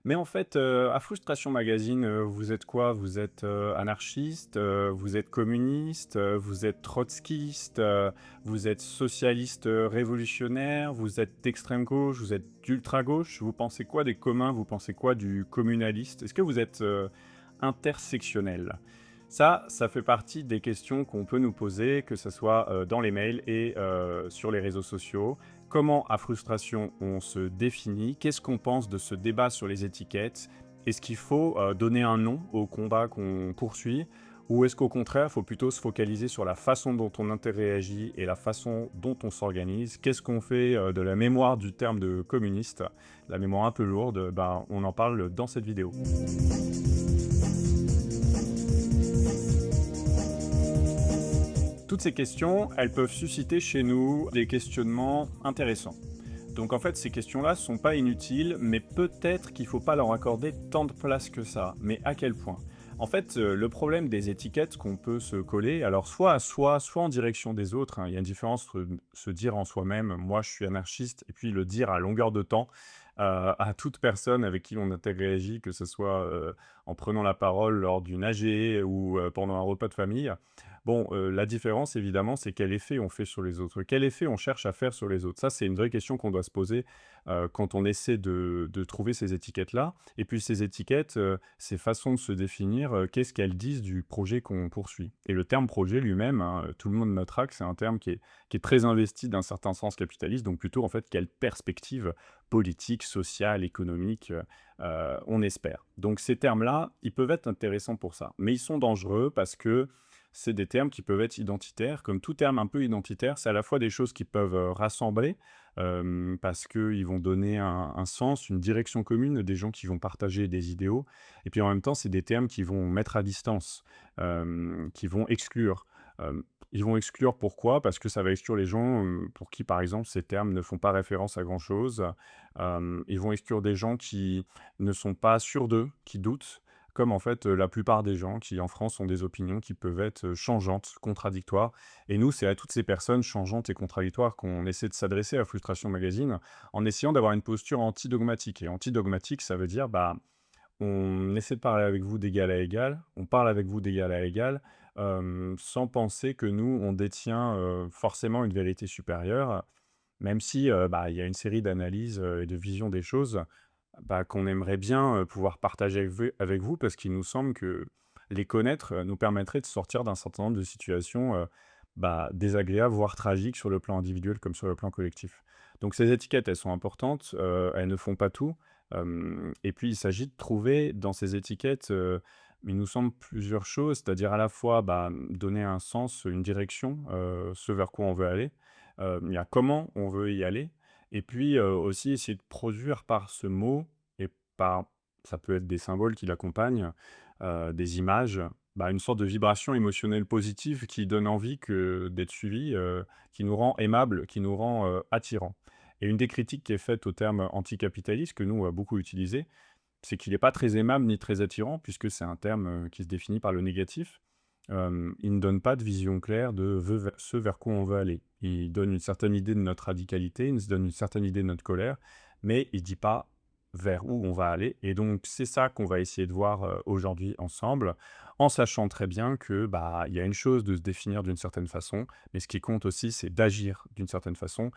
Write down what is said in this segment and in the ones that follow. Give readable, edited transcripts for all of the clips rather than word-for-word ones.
Mais en fait, à Frustration Magazine, vous êtes quoi? Vous êtes, anarchiste, vous êtes communiste, vous êtes trotskiste, vous êtes socialiste, révolutionnaire, vous êtes d'extrême gauche, vous êtes d'ultra gauche? Vous pensez quoi des communs? Vous pensez quoi du communaliste? Est-ce que vous êtes, intersectionnel? Ça fait partie des questions qu'on peut nous poser, que ce soit, dans les mails et sur les réseaux sociaux. Comment, à Frustration, on se définit? Qu'est-ce qu'on pense de ce débat sur les étiquettes? Est-ce qu'il faut, donner un nom au combat qu'on poursuit? Ou est-ce qu'au contraire, il faut plutôt se focaliser sur la façon dont on interréagit et la façon dont on s'organise? Qu'est-ce qu'on fait, de la mémoire du terme de communiste? La mémoire un peu lourde, ben, on en parle dans cette vidéo. Toutes ces questions, elles peuvent susciter chez nous des questionnements intéressants. Donc en fait, ces questions-là ne sont pas inutiles, mais peut-être qu'il ne faut pas leur accorder tant de place que ça. Mais à quel point? En fait, le problème des étiquettes qu'on peut se coller, alors soit à soi, soit en direction des autres, hein. Il y a une différence entre se dire en soi-même: «Moi, je suis anarchiste» et puis le dire à longueur de temps, à toute personne avec qui on interagit, que ce soit, en prenant la parole lors d'une AG ou, pendant un repas de famille. Bon, la différence évidemment, c'est quel effet on fait sur les autres. Quel effet on cherche à faire sur les autres? Ça, c'est une vraie question qu'on doit se poser, quand on essaie de trouver ces étiquettes-là. Et puis ces étiquettes, ces façons de se définir, qu'est-ce qu'elles disent du projet qu'on poursuit? Et le terme projet lui-même, hein, tout le monde notera que c'est un terme qui est très investi d'un certain sens capitaliste, donc plutôt en fait quelle perspective politique, sociale, économique, on espère. Donc ces termes-là, ils peuvent être intéressants pour ça. Mais ils sont dangereux parce que c'est des termes qui peuvent être identitaires. Comme tout terme un peu identitaire, c'est à la fois des choses qui peuvent, rassembler, parce qu'ils vont donner un sens, une direction commune, des gens qui vont partager des idéaux et puis en même temps, c'est des termes qui vont mettre à distance, qui vont exclure. Ils vont exclure pourquoi? Parce que ça va exclure les gens, pour qui, par exemple, ces termes ne font pas référence à grand-chose. Ils vont exclure des gens qui ne sont pas sûrs d'eux, qui doutent, comme en fait, la plupart des gens qui, en France, ont des opinions qui peuvent être, changeantes, contradictoires. Et nous, c'est à toutes ces personnes changeantes et contradictoires qu'on essaie de s'adresser à Frustration Magazine, en essayant d'avoir une posture antidogmatique. Et antidogmatique, ça veut dire, bah, on essaie de parler avec vous d'égal à égal, on parle avec vous d'égal à égal, sans penser que nous, on détient, forcément une vérité supérieure, même si, bah, il y a une série d'analyses, et de visions des choses, bah, qu'on aimerait bien, pouvoir partager avec vous parce qu'il nous semble que les connaître, nous permettrait de sortir d'un certain nombre de situations, bah, désagréables, voire tragiques sur le plan individuel comme sur le plan collectif. Donc ces étiquettes, elles sont importantes, elles ne font pas tout, et puis il s'agit de trouver dans ces étiquettes, il nous semble plusieurs choses, c'est-à-dire à la fois, bah, donner un sens, une direction, ce vers quoi on veut aller. Il y a comment on veut y aller et puis, aussi essayer de produire par ce mot et par ça peut être des symboles qui l'accompagnent, des images, bah, une sorte de vibration émotionnelle positive qui donne envie que d'être suivi, qui nous rend aimables, qui nous rend, attirants. Et une des critiques qui est faite au terme anticapitaliste, que nous on va beaucoup utiliser, c'est qu'il n'est pas très aimable ni très attirant puisque c'est un terme, qui se définit par le négatif. Il ne donne pas de vision claire de ce vers quoi on veut aller. Il donne une certaine idée de notre radicalité, il se donne une certaine idée de notre colère, mais il ne dit pas vers où on va aller et donc c'est ça qu'on va essayer de voir, aujourd'hui ensemble, en sachant très bien que, bah, il y a une chose de se définir d'une certaine façon, mais ce qui compte aussi, c'est d'agir d'une certaine façon,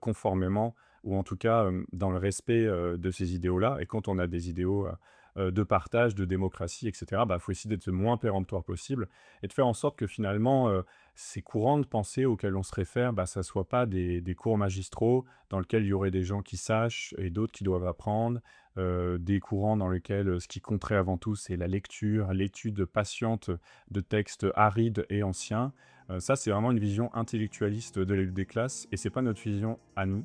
conformément ou en tout cas, dans le respect, de ces idéaux-là et quand on a des idéaux, de partage, de démocratie et cetera, bah, faut essayer d'être le moins péremptoire possible et de faire en sorte que finalement, ces courants de pensée auxquels on se réfère, bah, ça soit pas des cours magistraux dans lesquels il y aurait des gens qui sachent et d'autres qui doivent apprendre, des courants dans lesquels, ce qui compterait avant tout, c'est la lecture, l'étude patiente de textes arides et anciens. Ça, c'est vraiment une vision intellectualiste de la lutte des classes et c'est pas notre vision à nous.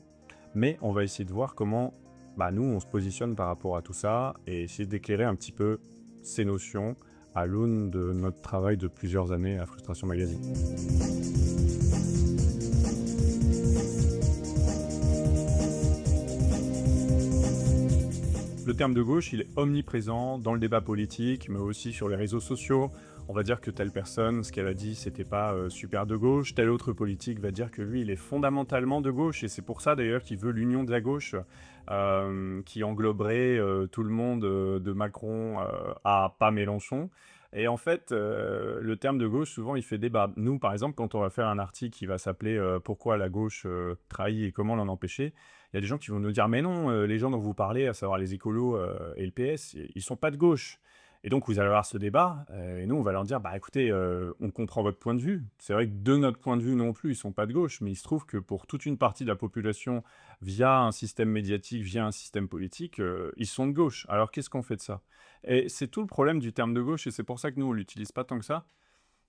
Mais on va essayer de voir comment, bah, nous, on se positionne par rapport à tout ça et essayer d'éclairer un petit peu ces notions à l'aune de notre travail de plusieurs années à Frustration Magazine. Le terme de gauche, il est omniprésent dans le débat politique, mais aussi sur les réseaux sociaux. On va dire que telle personne, ce qu'elle a dit, c'était pas super de gauche. Tel autre politique va dire que lui, il est fondamentalement de gauche. Et c'est pour ça d'ailleurs qu'il veut l'union de la gauche, qui engloberait tout le monde, de Macron à pas Mélenchon. Et en fait, le terme de gauche, souvent, il fait débat. Nous, par exemple, quand on va faire un article qui va s'appeler Pourquoi la gauche trahit et comment l'en empêcher, il y a des gens qui vont nous dire mais non, les gens dont vous parlez, à savoir les écolos et le PS, ils sont pas de gauche. Et donc, vous allez avoir ce débat, et nous, on va leur dire, bah écoutez, on comprend votre point de vue. C'est vrai que de notre point de vue non plus, ils sont pas de gauche, mais il se trouve que pour toute une partie de la population, via un système médiatique, via un système politique, ils sont de gauche. Alors, qu'est-ce qu'on fait de ça? Et c'est tout le problème du terme de gauche, et c'est pour ça que nous, on l'utilise pas tant que ça.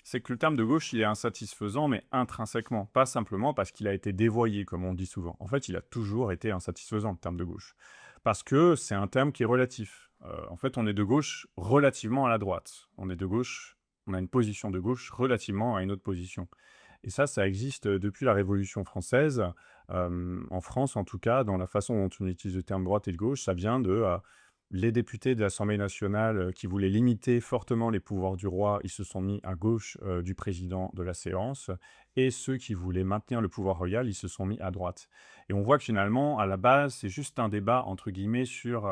C'est que le terme de gauche, il est insatisfaisant, mais intrinsèquement, pas simplement parce qu'il a été dévoyé, comme on dit souvent. En fait, il a toujours été insatisfaisant, le terme de gauche. Parce que c'est un terme qui est relatif. En fait, on est de gauche relativement à la droite. On est de gauche, on a une position de gauche relativement à une autre position. Et ça existe depuis la Révolution française. En France, en tout cas, dans la façon dont on utilise le terme droite et de gauche, ça vient de les députés de l'Assemblée nationale qui voulaient limiter fortement les pouvoirs du roi, ils se sont mis à gauche du président de la séance, et ceux qui voulaient maintenir le pouvoir royal, ils se sont mis à droite. Et on voit que finalement, à la base, c'est juste un débat, entre guillemets, sur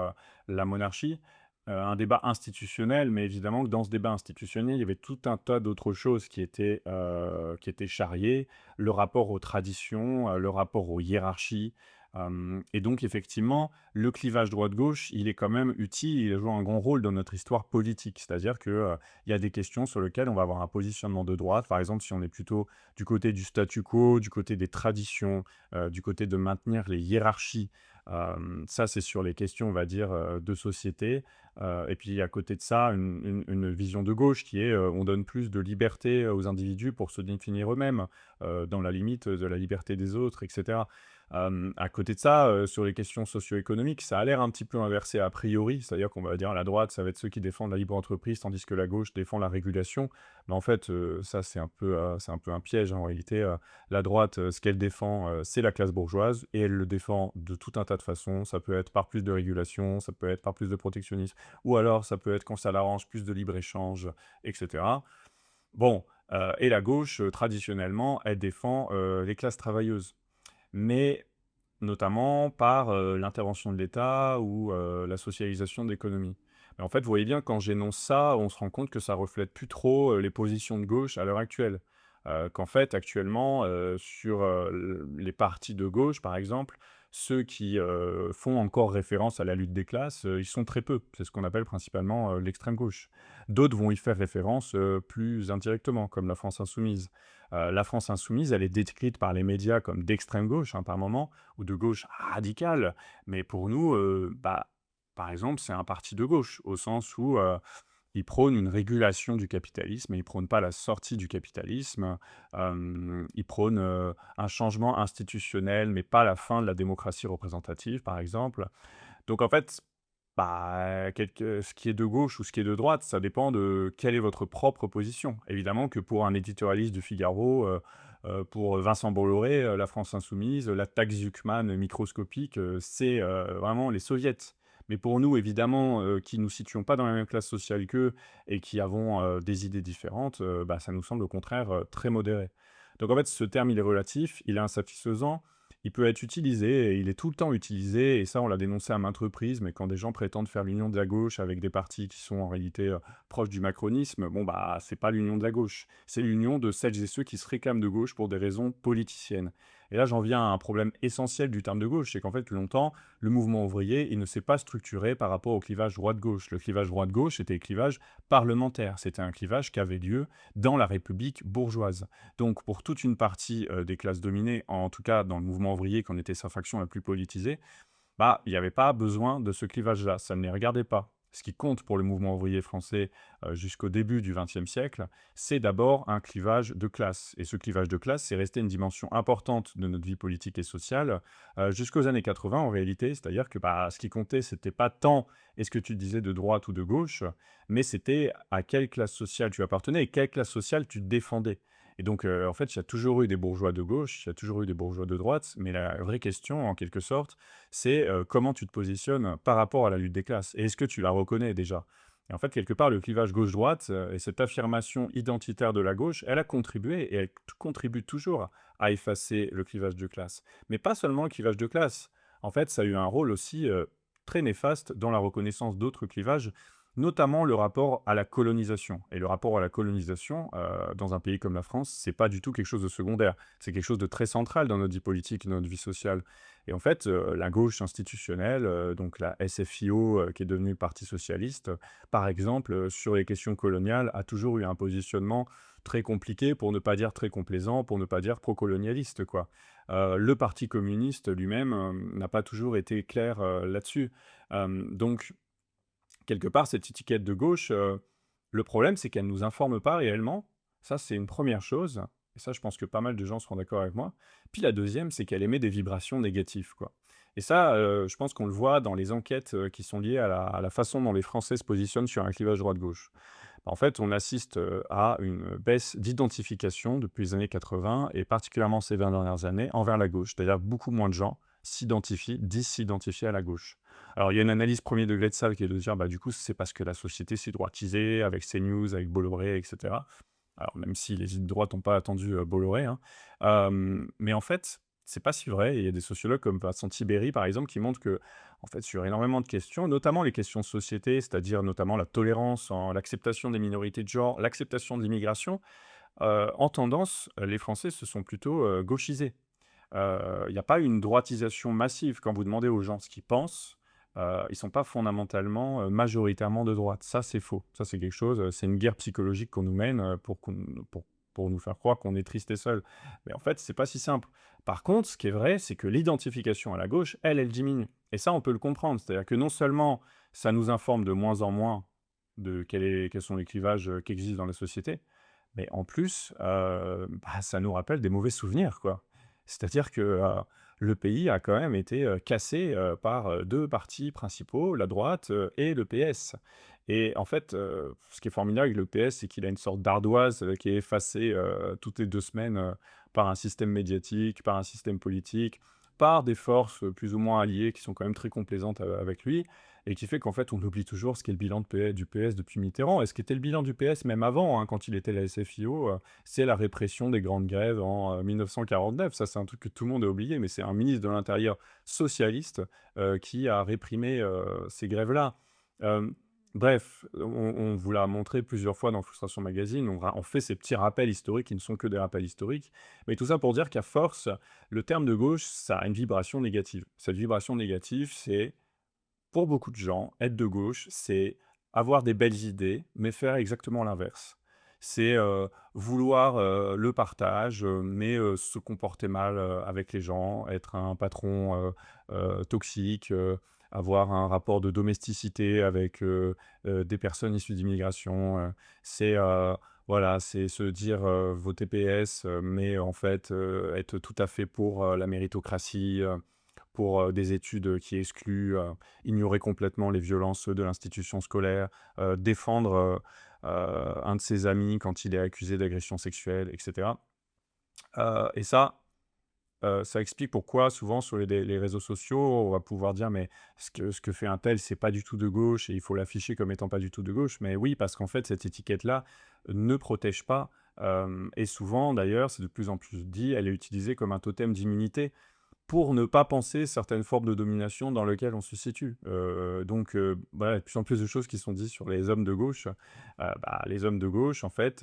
la monarchie, un débat institutionnel, mais évidemment que dans ce débat institutionnel, il y avait tout un tas d'autres choses qui étaient charriées, le rapport aux traditions, le rapport aux hiérarchies, et donc effectivement, le clivage droite-gauche, il est quand même utile, il joue un grand rôle dans notre histoire politique. C'est-à-dire que, il y a des questions sur lesquelles on va avoir un positionnement de droite. Par exemple, si on est plutôt du côté du statu quo, du côté des traditions, du côté de maintenir les hiérarchies, ça, c'est sur les questions, on va dire, de société. Et puis à côté de ça, une vision de gauche qui est, on donne plus de liberté aux individus pour se définir eux-mêmes, dans la limite de la liberté des autres, et cetera. À côté de ça, sur les questions socio-économiques, ça a l'air un petit peu inversé a priori, c'est-à-dire qu'on va dire la droite, ça va être ceux qui défendent la libre entreprise, tandis que la gauche défend la régulation. Mais en fait, ça c'est un peu un piège, hein. En réalité, la droite, ce qu'elle défend, c'est la classe bourgeoise et elle le défend de tout un tas de façons. Ça peut être par plus de régulation, ça peut être par plus de protectionnisme ou alors ça peut être quand ça l'arrange, plus de libre-échange, et cetera. Bon, et la gauche, traditionnellement, elle défend, les classes travailleuses. Mais notamment par, l'intervention de l'État ou, la socialisation de l'économie. Mais en fait, vous voyez bien, quand j'énonce ça, on se rend compte que ça reflète plus trop, les positions de gauche à l'heure actuelle. Qu'en fait, actuellement, sur, les partis de gauche, par exemple, ceux qui, font encore référence à la lutte des classes, ils sont très peu. C'est ce qu'on appelle principalement, l'extrême gauche. D'autres vont y faire référence, plus indirectement, comme la France insoumise. La France insoumise, elle est décrite par les médias comme d'extrême gauche, hein, par moment, ou de gauche radicale. Mais pour nous, bah, par exemple, c'est un parti de gauche, au sens où il prône une régulation du capitalisme, et il prône pas la sortie du capitalisme. Il prône un changement institutionnel, mais pas la fin de la démocratie représentative, par exemple. Donc en fait, bah, ce qui est de gauche ou ce qui est de droite, ça dépend de quelle est votre propre position. Évidemment que pour un éditorialiste du Figaro, pour Vincent Bolloré, la France insoumise, l'attaque Zuckman microscopique, c'est vraiment les soviets. Mais pour nous, évidemment, qui nous situons pas dans la même classe sociale qu'eux et qui avons des idées différentes, bah, ça nous semble au contraire très modéré. Donc en fait, ce terme, il est relatif, il est insatisfaisant, il peut être utilisé et il est tout le temps utilisé, et ça, on l'a dénoncé à maintes reprises, mais quand des gens prétendent faire l'union de la gauche avec des partis qui sont en réalité proches du macronisme, bon, bah, c'est pas l'union de la gauche, c'est l'union de celles et ceux qui se réclament de gauche pour des raisons politiciennes. Et là, j'en viens à un problème essentiel du terme de gauche, c'est qu'en fait, longtemps, le mouvement ouvrier, il ne s'est pas structuré par rapport au clivage droite-gauche. Le clivage droite-gauche était le clivage parlementaire, c'était un clivage qui avait lieu dans la République bourgeoise. Donc, pour toute une partie des classes dominées, en tout cas dans le mouvement ouvrier, qui en était sa faction la plus politisée, bah, il n'y avait pas besoin de ce clivage-là, ça ne les regardait pas. Ce qui compte pour le mouvement ouvrier français jusqu'au début du XXe siècle, c'est d'abord un clivage de classe. Et ce clivage de classe, c'est resté une dimension importante de notre vie politique et sociale jusqu'aux années 80 en réalité. C'est-à-dire que bah, ce qui comptait, c'était pas tant est-ce que tu disais de droite ou de gauche, mais c'était à quelle classe sociale tu appartenais et quelle classe sociale tu défendais. Et donc, en fait, il y a toujours eu des bourgeois de gauche, il y a toujours eu des bourgeois de droite, mais la vraie question, en quelque sorte, c'est comment tu te positionnes par rapport à la lutte des classes. Et est-ce que tu la reconnais déjà? Et en fait, quelque part, le clivage gauche-droite, et cette affirmation identitaire de la gauche, elle a contribué et elle contribue toujours à effacer le clivage de classe. Mais pas seulement le clivage de classe. En fait, ça a eu un rôle aussi, très néfaste dans la reconnaissance d'autres clivages, notamment le rapport à la colonisation. Et le rapport à la colonisation, dans un pays comme la France, c'est pas du tout quelque chose de secondaire. C'est quelque chose de très central dans notre vie politique, dans notre vie sociale. Et en fait, la gauche institutionnelle, donc la SFIO, qui est devenue le Parti socialiste, par exemple, sur les questions coloniales, a toujours eu un positionnement très compliqué, pour ne pas dire très complaisant, pour ne pas dire pro-colonialiste, quoi. Le Parti communiste lui-même, n'a pas toujours été clair, là-dessus. Donc quelque part, cette étiquette de gauche, le problème, c'est qu'elle ne nous informe pas réellement. Ça, c'est une première chose et ça, je pense que pas mal de gens seront d'accord avec moi. Puis la deuxième, c'est qu'elle émet des vibrations négatives, quoi. Et ça, je pense qu'on le voit dans les enquêtes, qui sont liées à la façon dont les Français se positionnent sur un clivage droite-gauche. En fait, on assiste, à une baisse d'identification depuis les années 80 et particulièrement ces 20 dernières années envers la gauche. C'est-à-dire beaucoup moins de gens disent s'identifier à la gauche. Alors il y a une analyse premier degré de ça qui est de dire, bah, du coup, c'est parce que la société s'est droitisée avec CNews, avec Bolloré et cetera. Alors même si les idées de droite n'ont pas attendu, Bolloré, hein. Mais en fait, c'est pas si vrai et il y a des sociologues comme Vincent Tibéri, par exemple, qui montrent que, en fait, sur énormément de questions, notamment les questions de société, c'est-à-dire notamment la tolérance l'acceptation des minorités de genre, l'acceptation de l'immigration, en tendance, les Français se sont plutôt, gauchisés. Il n'y a pas une droitisation massive. Quand vous demandez aux gens ce qu'ils pensent, ils sont pas fondamentalement, majoritairement de droite. Ça, c'est faux. Ça, c'est quelque chose, c'est une guerre psychologique qu'on nous mène, pour nous faire croire qu'on est triste et seul. Mais en fait, c'est pas si simple. Par contre, ce qui est vrai, c'est que l'identification à la gauche, elle diminue et ça, on peut le comprendre. C'est-à-dire que non seulement ça nous informe de moins en moins de quels sont les clivages, qui existent dans la société, mais en plus, bah, ça nous rappelle des mauvais souvenirs, quoi. C'est-à-dire que, le pays a quand même été, cassé, par, 2 partis principaux, la droite, et le PS. Et en fait, ce qui est formidable avec le PS, c'est qu'il a une sorte d'ardoise, qui est effacée, toutes les 2 semaines, par un système médiatique, par un système politique, par des forces, plus ou moins alliées qui sont quand même très complaisantes, avec lui et qui fait qu'en fait, on oublie toujours ce qu'est le bilan du PS depuis Mitterrand et ce qu'était le bilan du PS même avant, hein, quand il était la SFIO, c'est la répression des grandes grèves en 1949. Ça, c'est un truc que tout le monde a oublié, mais c'est un ministre de l'Intérieur socialiste qui a réprimé ces grèves-là. Euh, Bref, on vous l'a montré plusieurs fois dans Frustration Magazine, on fait ces petits rappels historiques qui ne sont que des rappels historiques, mais tout ça pour dire qu'à force, le terme de gauche, ça a une vibration négative. Cette vibration négative, c'est pour beaucoup de gens, être de gauche, c'est avoir des belles idées, mais faire exactement l'inverse. C'est, vouloir, le partage, mais, se comporter mal, avec les gens, être un patron, toxique, avoir un rapport de domesticité avec, des personnes issues d'immigration, c'est, voilà, c'est se dire, voter PS, mais en fait, être tout à fait pour, la méritocratie, pour, des études, qui excluent, ignorer complètement les violences de l'institution scolaire, défendre, un de ses amis quand il est accusé d'agression sexuelle et cetera. Et ça explique pourquoi souvent sur les réseaux sociaux, on va pouvoir dire: «Mais ce que fait un tel, c'est pas du tout de gauche et il faut l'afficher comme étant pas du tout de gauche». Mais oui, parce qu'en fait, cette étiquette-là ne protège pas, et souvent d'ailleurs, c'est de plus en plus dit, elle est utilisée comme un totem d'immunité pour ne pas penser certaines formes de domination dans lesquelles on se situe. Donc, voilà, de plus en plus de choses qui sont dites sur les hommes de gauche. Bah, les hommes de gauche, en fait,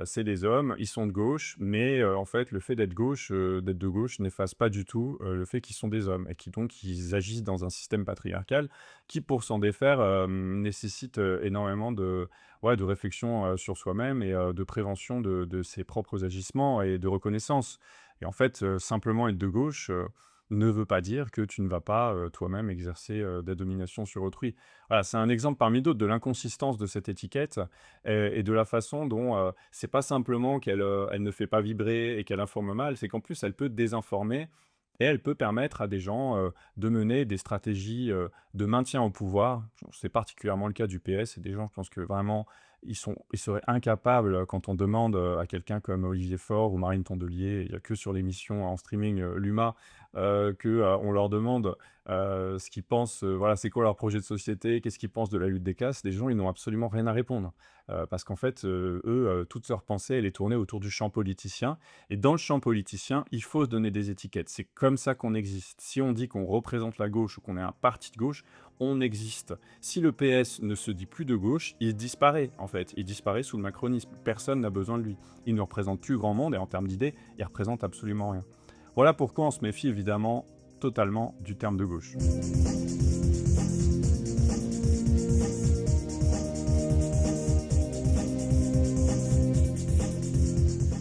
c'est des hommes, ils sont de gauche, mais, en fait, le fait d'être de gauche n'efface pas du tout, le fait qu'ils sont des hommes et qui donc ils agissent dans un système patriarcal qui, pour s'en défaire, nécessite, énormément de réflexion, sur soi-même et de prévention de ses propres agissements et de reconnaissance. Et en fait, simplement être de gauche, ne veut pas dire que tu ne vas pas, toi-même exercer, de la domination sur autrui. Voilà, c'est un exemple parmi d'autres de l'inconsistance de cette étiquette, et de la façon dont, c'est pas simplement elle ne fait pas vibrer et qu'elle informe mal, c'est qu'en plus elle peut désinformer et elle peut permettre à des gens, de mener des stratégies, de maintien au pouvoir. C'est particulièrement le cas du PS et des gens, je pense que vraiment ils seraient incapables, quand on demande, à quelqu'un comme Olivier Faure ou Marine Tondelier, il y a que sur l'émission en streaming, Luma, on leur demande, ce qu'ils pensent, voilà, c'est quoi leur projet de société? Qu'est-ce qu'ils pensent de la lutte des classes? Les gens, ils n'ont absolument rien à répondre. Parce qu'en fait, eux, toute leur pensée, elle est tournée autour du champ politicien et dans le champ politicien, il faut se donner des étiquettes. C'est comme ça qu'on existe. Si on dit qu'on représente la gauche ou qu'on est un parti de gauche, on existe. Si le PS ne se dit plus de gauche, il disparaît, en fait. Il disparaît sous le macronisme. Personne n'a besoin de lui. Il ne représente plus grand monde et en termes d'idées, il représente absolument rien. Voilà pourquoi on se méfie évidemment totalement du terme de gauche.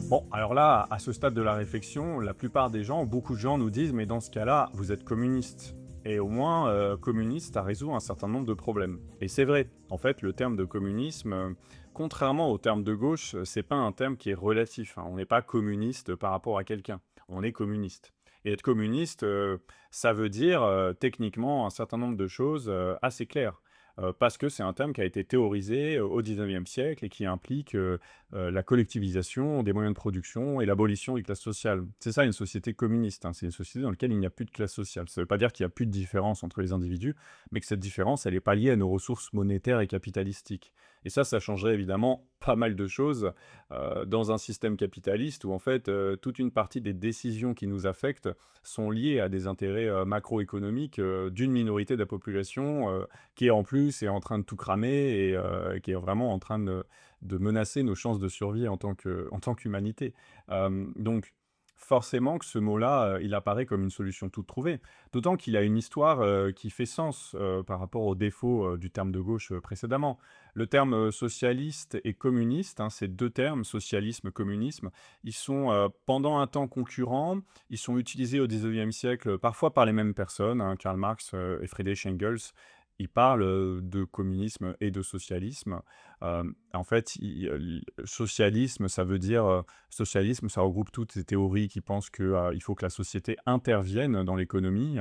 Bon, alors là, à ce stade de la réflexion, la plupart des gens, beaucoup de gens nous disent, mais dans ce cas-là, vous êtes communiste. Et au moins, communiste, ça résout un certain nombre de problèmes. Et c'est vrai, en fait, le terme de communisme, contrairement au terme de gauche, c'est pas un terme qui est relatif, hein. On n'est pas communiste par rapport à quelqu'un, on est communiste. Et être communiste, ça veut dire techniquement un certain nombre de choses assez claires. Parce que c'est un terme qui a été théorisé au 19e siècle et qui implique la collectivisation des moyens de production et l'abolition des classes sociales. C'est ça une société communiste, hein. C'est une société dans laquelle il n'y a plus de classe sociale. Ça ne veut pas dire qu'il n'y a plus de différence entre les individus, mais que cette différence, elle n'est pas liée à nos ressources monétaires et capitalistiques. Et ça changerait évidemment pas mal de choses dans un système capitaliste où en fait toute une partie des décisions qui nous affectent sont liées à des intérêts macroéconomiques d'une minorité de la population qui en plus est en train de tout cramer et qui est vraiment en train de menacer nos chances de survie en tant qu'humanité. Donc, forcément que ce mot-là, il apparaît comme une solution toute trouvée. D'autant qu'il a une histoire qui fait sens par rapport aux défauts du terme de gauche précédemment. Le terme socialiste et communiste, hein, ces deux termes, socialisme, communisme, ils sont pendant un temps concurrents, ils sont utilisés au 19e siècle parfois par les mêmes personnes, hein, Karl Marx et Friedrich Engels. Ils parlent de communisme et de socialisme. En fait, socialisme, ça veut dire socialisme, ça regroupe toutes ces théories qui pensent qu'il faut que la société intervienne dans l'économie.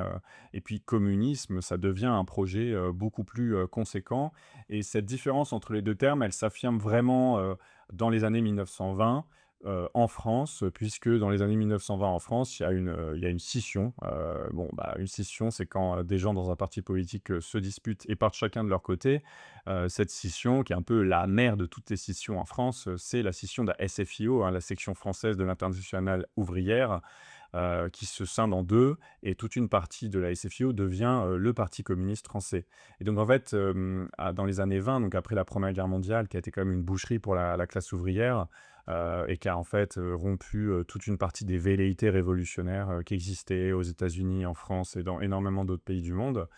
Et puis communisme, ça devient un projet beaucoup plus conséquent. Et cette différence entre les deux termes, elle s'affirme vraiment dans les années 1920 en France, puisque dans les années 1920 en France, il y a une scission. Bon, bah, une scission, c'est quand des gens dans un parti politique se disputent et partent chacun de leur côté. Cette scission, qui est un peu la mère de toutes les scissions en France, c'est la scission de la SFIO, hein, la section française de l'Internationale ouvrière, qui se scinde en deux, et toute une partie de la SFIO devient le Parti communiste français. Et donc en fait, dans les années 20, donc après la Première Guerre mondiale, qui a été quand même une boucherie pour la classe ouvrière, et qui a en fait rompu toute une partie des velléités révolutionnaires qui existaient aux États-Unis, en France et dans énormément d'autres pays du monde.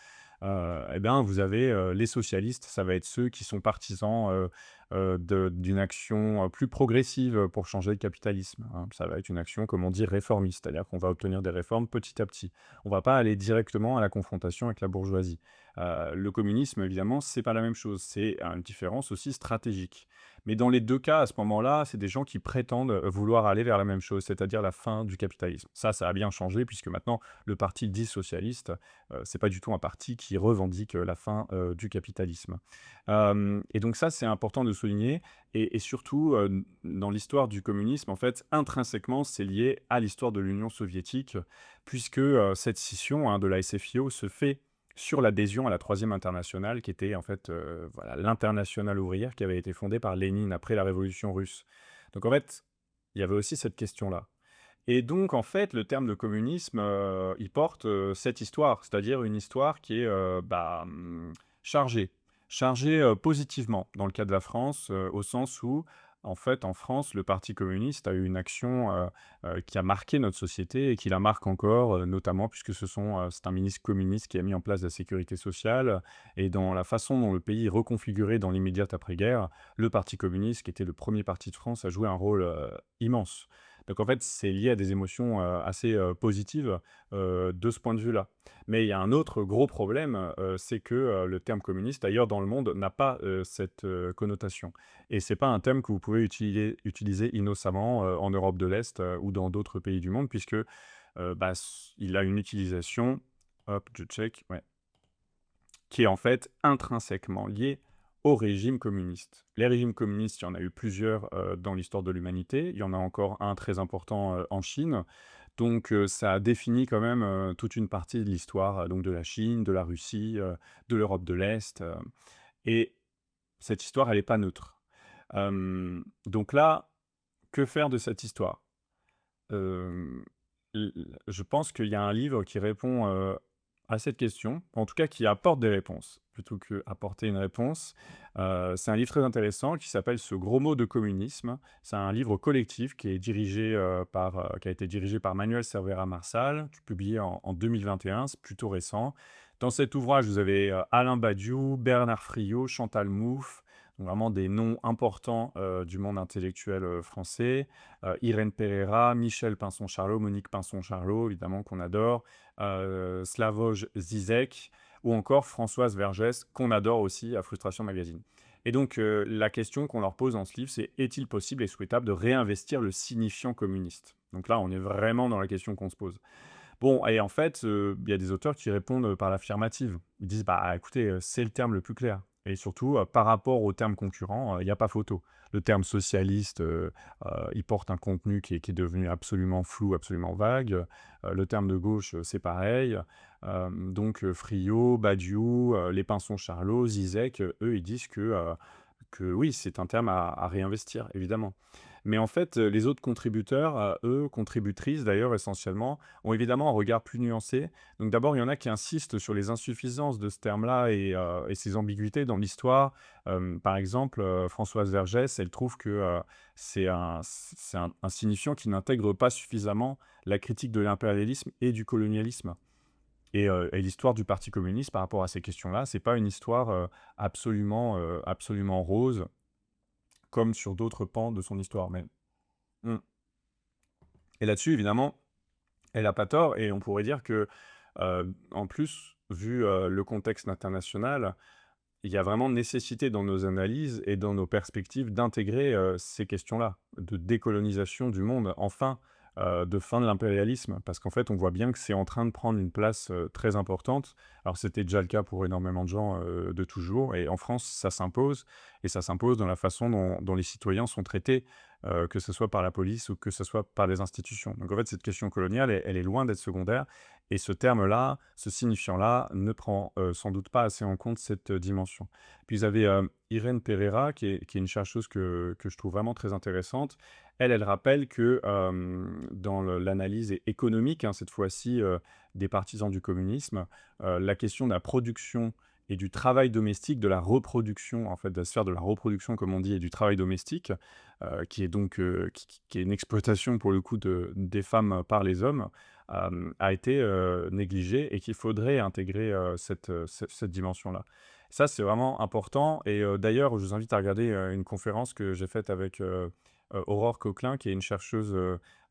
Eh bien, vous avez les socialistes, ça va être ceux qui sont partisans d'une action plus progressive pour changer le capitalisme, hein. Ça va être une action, comme on dit, réformiste, c'est-à-dire qu'on va obtenir des réformes petit à petit. On ne va pas aller directement à la confrontation avec la bourgeoisie. Le communisme, évidemment, c'est pas la même chose, c'est une différence aussi stratégique. Mais dans les deux cas, à ce moment-là, c'est des gens qui prétendent vouloir aller vers la même chose, c'est-à-dire la fin du capitalisme. Ça a bien changé, puisque maintenant, le parti dit socialiste, c'est pas du tout un parti qui revendique la fin du capitalisme. Et donc ça, c'est important de souligner. Et surtout, dans l'histoire du communisme, en fait, intrinsèquement, c'est lié à l'histoire de l'Union soviétique, puisque cette scission, hein, de la SFIO se fait sur l'adhésion à la Troisième Internationale, qui était en fait voilà, l'internationale ouvrière qui avait été fondée par Lénine après la Révolution russe. Donc en fait, il y avait aussi cette question-là. Et donc, en fait, le terme de communisme, il porte cette histoire, c'est-à-dire une histoire qui est chargée, chargée positivement dans le cas de la France, au sens où, en fait, en France, le Parti communiste a eu une action qui a marqué notre société et qui la marque encore, notamment puisque c'est un ministre communiste qui a mis en place la sécurité sociale. Et dans la façon dont le pays est reconfiguré dans l'immédiate après-guerre, le Parti communiste, qui était le premier parti de France, a joué un rôle immense. Donc en fait, c'est lié à des émotions assez positives de ce point de vue-là. Mais il y a un autre gros problème, c'est que le terme communiste, ailleurs dans le monde, n'a pas cette connotation. Et c'est pas un terme que vous pouvez utiliser innocemment en Europe de l'Est ou dans d'autres pays du monde, puisque il a une utilisation, hop, je check, ouais, qui est en fait intrinsèquement liée au régime communiste. Les régimes communistes, il y en a eu plusieurs dans l'histoire de l'humanité. Il y en a encore un très important en Chine. Donc ça a défini quand même toute une partie de l'histoire donc de la Chine, de la Russie, de l'Europe de l'Est. Et cette histoire, elle n'est pas neutre. Donc là, que faire de cette histoire? Hem, je pense qu'il y a un livre qui répond à cette question, en tout cas qui apporte des réponses, plutôt qu'apporter une réponse. C'est un livre très intéressant qui s'appelle «Ce gros mot de communisme». C'est un livre collectif qui est dirigé, qui a été dirigé par Manuel Cervera Marsal, publié en 2021, c'est plutôt récent. Dans cet ouvrage, vous avez, Alain Badiou, Bernard Friot, Chantal Mouffe, donc vraiment des noms importants, du monde intellectuel, français. Irène Pereira, Michel Pinson-Charlot, Monique Pinson-Charlot, évidemment qu'on adore, Slavoj Zizek ou encore Françoise Vergès, qu'on adore aussi à Frustration Magazine. Et donc, la question qu'on leur pose dans ce livre, c'est: est-il possible et souhaitable de réinvestir le signifiant communiste? Donc là, on est vraiment dans la question qu'on se pose. Bon, et en fait, il y a des auteurs qui répondent par l'affirmative. Ils disent: «Bah, écoutez, c'est le terme le plus clair et surtout, par rapport au terme concurrent, il y a pas photo». Le terme socialiste, il porte un contenu qui est devenu absolument flou, absolument vague. Le terme de gauche, c'est pareil. Donc Friot, Badiou, les Pinson-Charlot, Zizek, eux, ils disent que oui, c'est un terme à réinvestir, évidemment. Mais en fait, les autres contributeurs, eux, contributrices d'ailleurs essentiellement, ont évidemment un regard plus nuancé. Donc d'abord, il y en a qui insistent sur les insuffisances de ce terme-là et ses ambiguïtés dans l'histoire. Par exemple, Françoise Vergès, elle trouve que, c'est un signifiant qui n'intègre pas suffisamment la critique de l'impérialisme et du colonialisme. Et l'histoire du parti communiste par rapport à ces questions-là, c'est pas une histoire, absolument rose, comme sur d'autres pans de son histoire. Mais mmh et là-dessus, évidemment, elle a pas tort et on pourrait dire que, en plus, vu, le contexte international, il y a vraiment nécessité dans nos analyses et dans nos perspectives d'intégrer, ces questions-là, de décolonisation du monde, enfin, de fin de l'impérialisme. Parce qu'en fait, on voit bien que c'est en train de prendre une place, très importante. Alors c'était déjà le cas pour énormément de gens, de toujours et en France, ça s'impose et ça s'impose dans la façon dont les citoyens sont traités, que ce soit par la police ou que ce soit par les institutions. Donc en fait, cette question coloniale, elle est loin d'être secondaire et ce terme-là, ce signifiant-là, ne prend, sans doute pas assez en compte cette, dimension. Puis vous avez, Irène Pereira qui est une chercheuse que je trouve vraiment très intéressante. Elle rappelle que, dans l'analyse économique, hein, cette fois-ci, des partisans du communisme, la question de la production et du travail domestique, de la reproduction, en fait, de la sphère de la reproduction, comme on dit, et du travail domestique, qui est donc, qui est une exploitation pour le coup des femmes par les hommes, a été, négligée et qu'il faudrait intégrer, cette dimension-là. Ça, c'est vraiment important et d'ailleurs, je vous invite à regarder, une conférence que j'ai faite avec, Aurore Coquelin, qui est une chercheuse,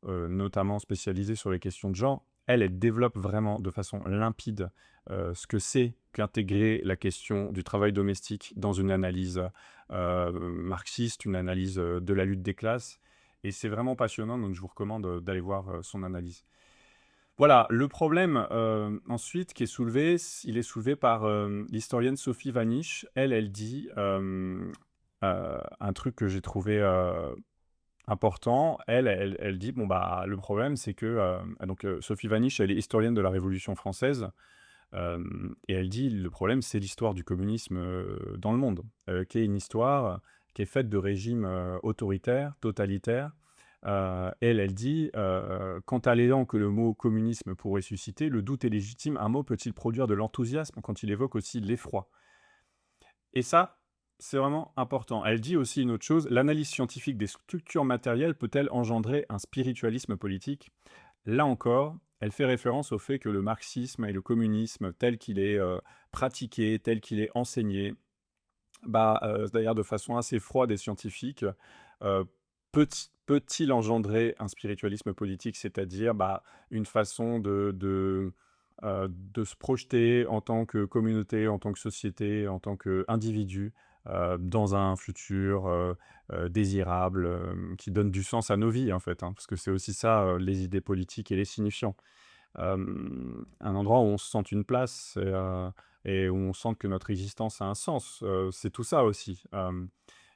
notamment spécialisée sur les questions de genre. Elle développe vraiment de façon limpide, ce que c'est qu'intégrer la question du travail domestique dans une analyse, marxiste, une analyse, de la lutte des classes et c'est vraiment passionnant, donc je vous recommande, d'aller voir, son analyse. Voilà, le problème, ensuite qui est soulevé, il est soulevé par, l'historienne Sophie Vanish. Elle dit, un truc que j'ai trouvé, important. Elle dit: «Bon, bah, le problème, c'est que», Sophie Vanish, elle est historienne de la Révolution française, et elle dit: «Le problème, c'est l'histoire du communisme, dans le monde, qui est une histoire qui est faite de régimes, autoritaires, totalitaires». Elle dit, «Quant à l'élan que le mot communisme pourrait susciter, le doute est légitime. Un mot peut-il produire de l'enthousiasme quand il évoque aussi l'effroi?» Et ça, c'est vraiment important. Elle dit aussi une autre chose: «L'analyse scientifique des structures matérielles peut-elle engendrer un spiritualisme politique?» Là encore, elle fait référence au fait que le marxisme et le communisme tel qu'il est, pratiqué, tel qu'il est enseigné, bah, d'ailleurs de façon assez froide et scientifique, heu, peut-il engendrer un spiritualisme politique? C'est-à-dire, bah, une façon de se projeter en tant que communauté, en tant que société, en tant qu'individu, dans un futur, désirable, qui donne du sens à nos vies, en fait, hein, parce que c'est aussi ça, les idées politiques et les signifiants. Un endroit où on se sente une place et où on sente que notre existence a un sens. C'est tout ça aussi.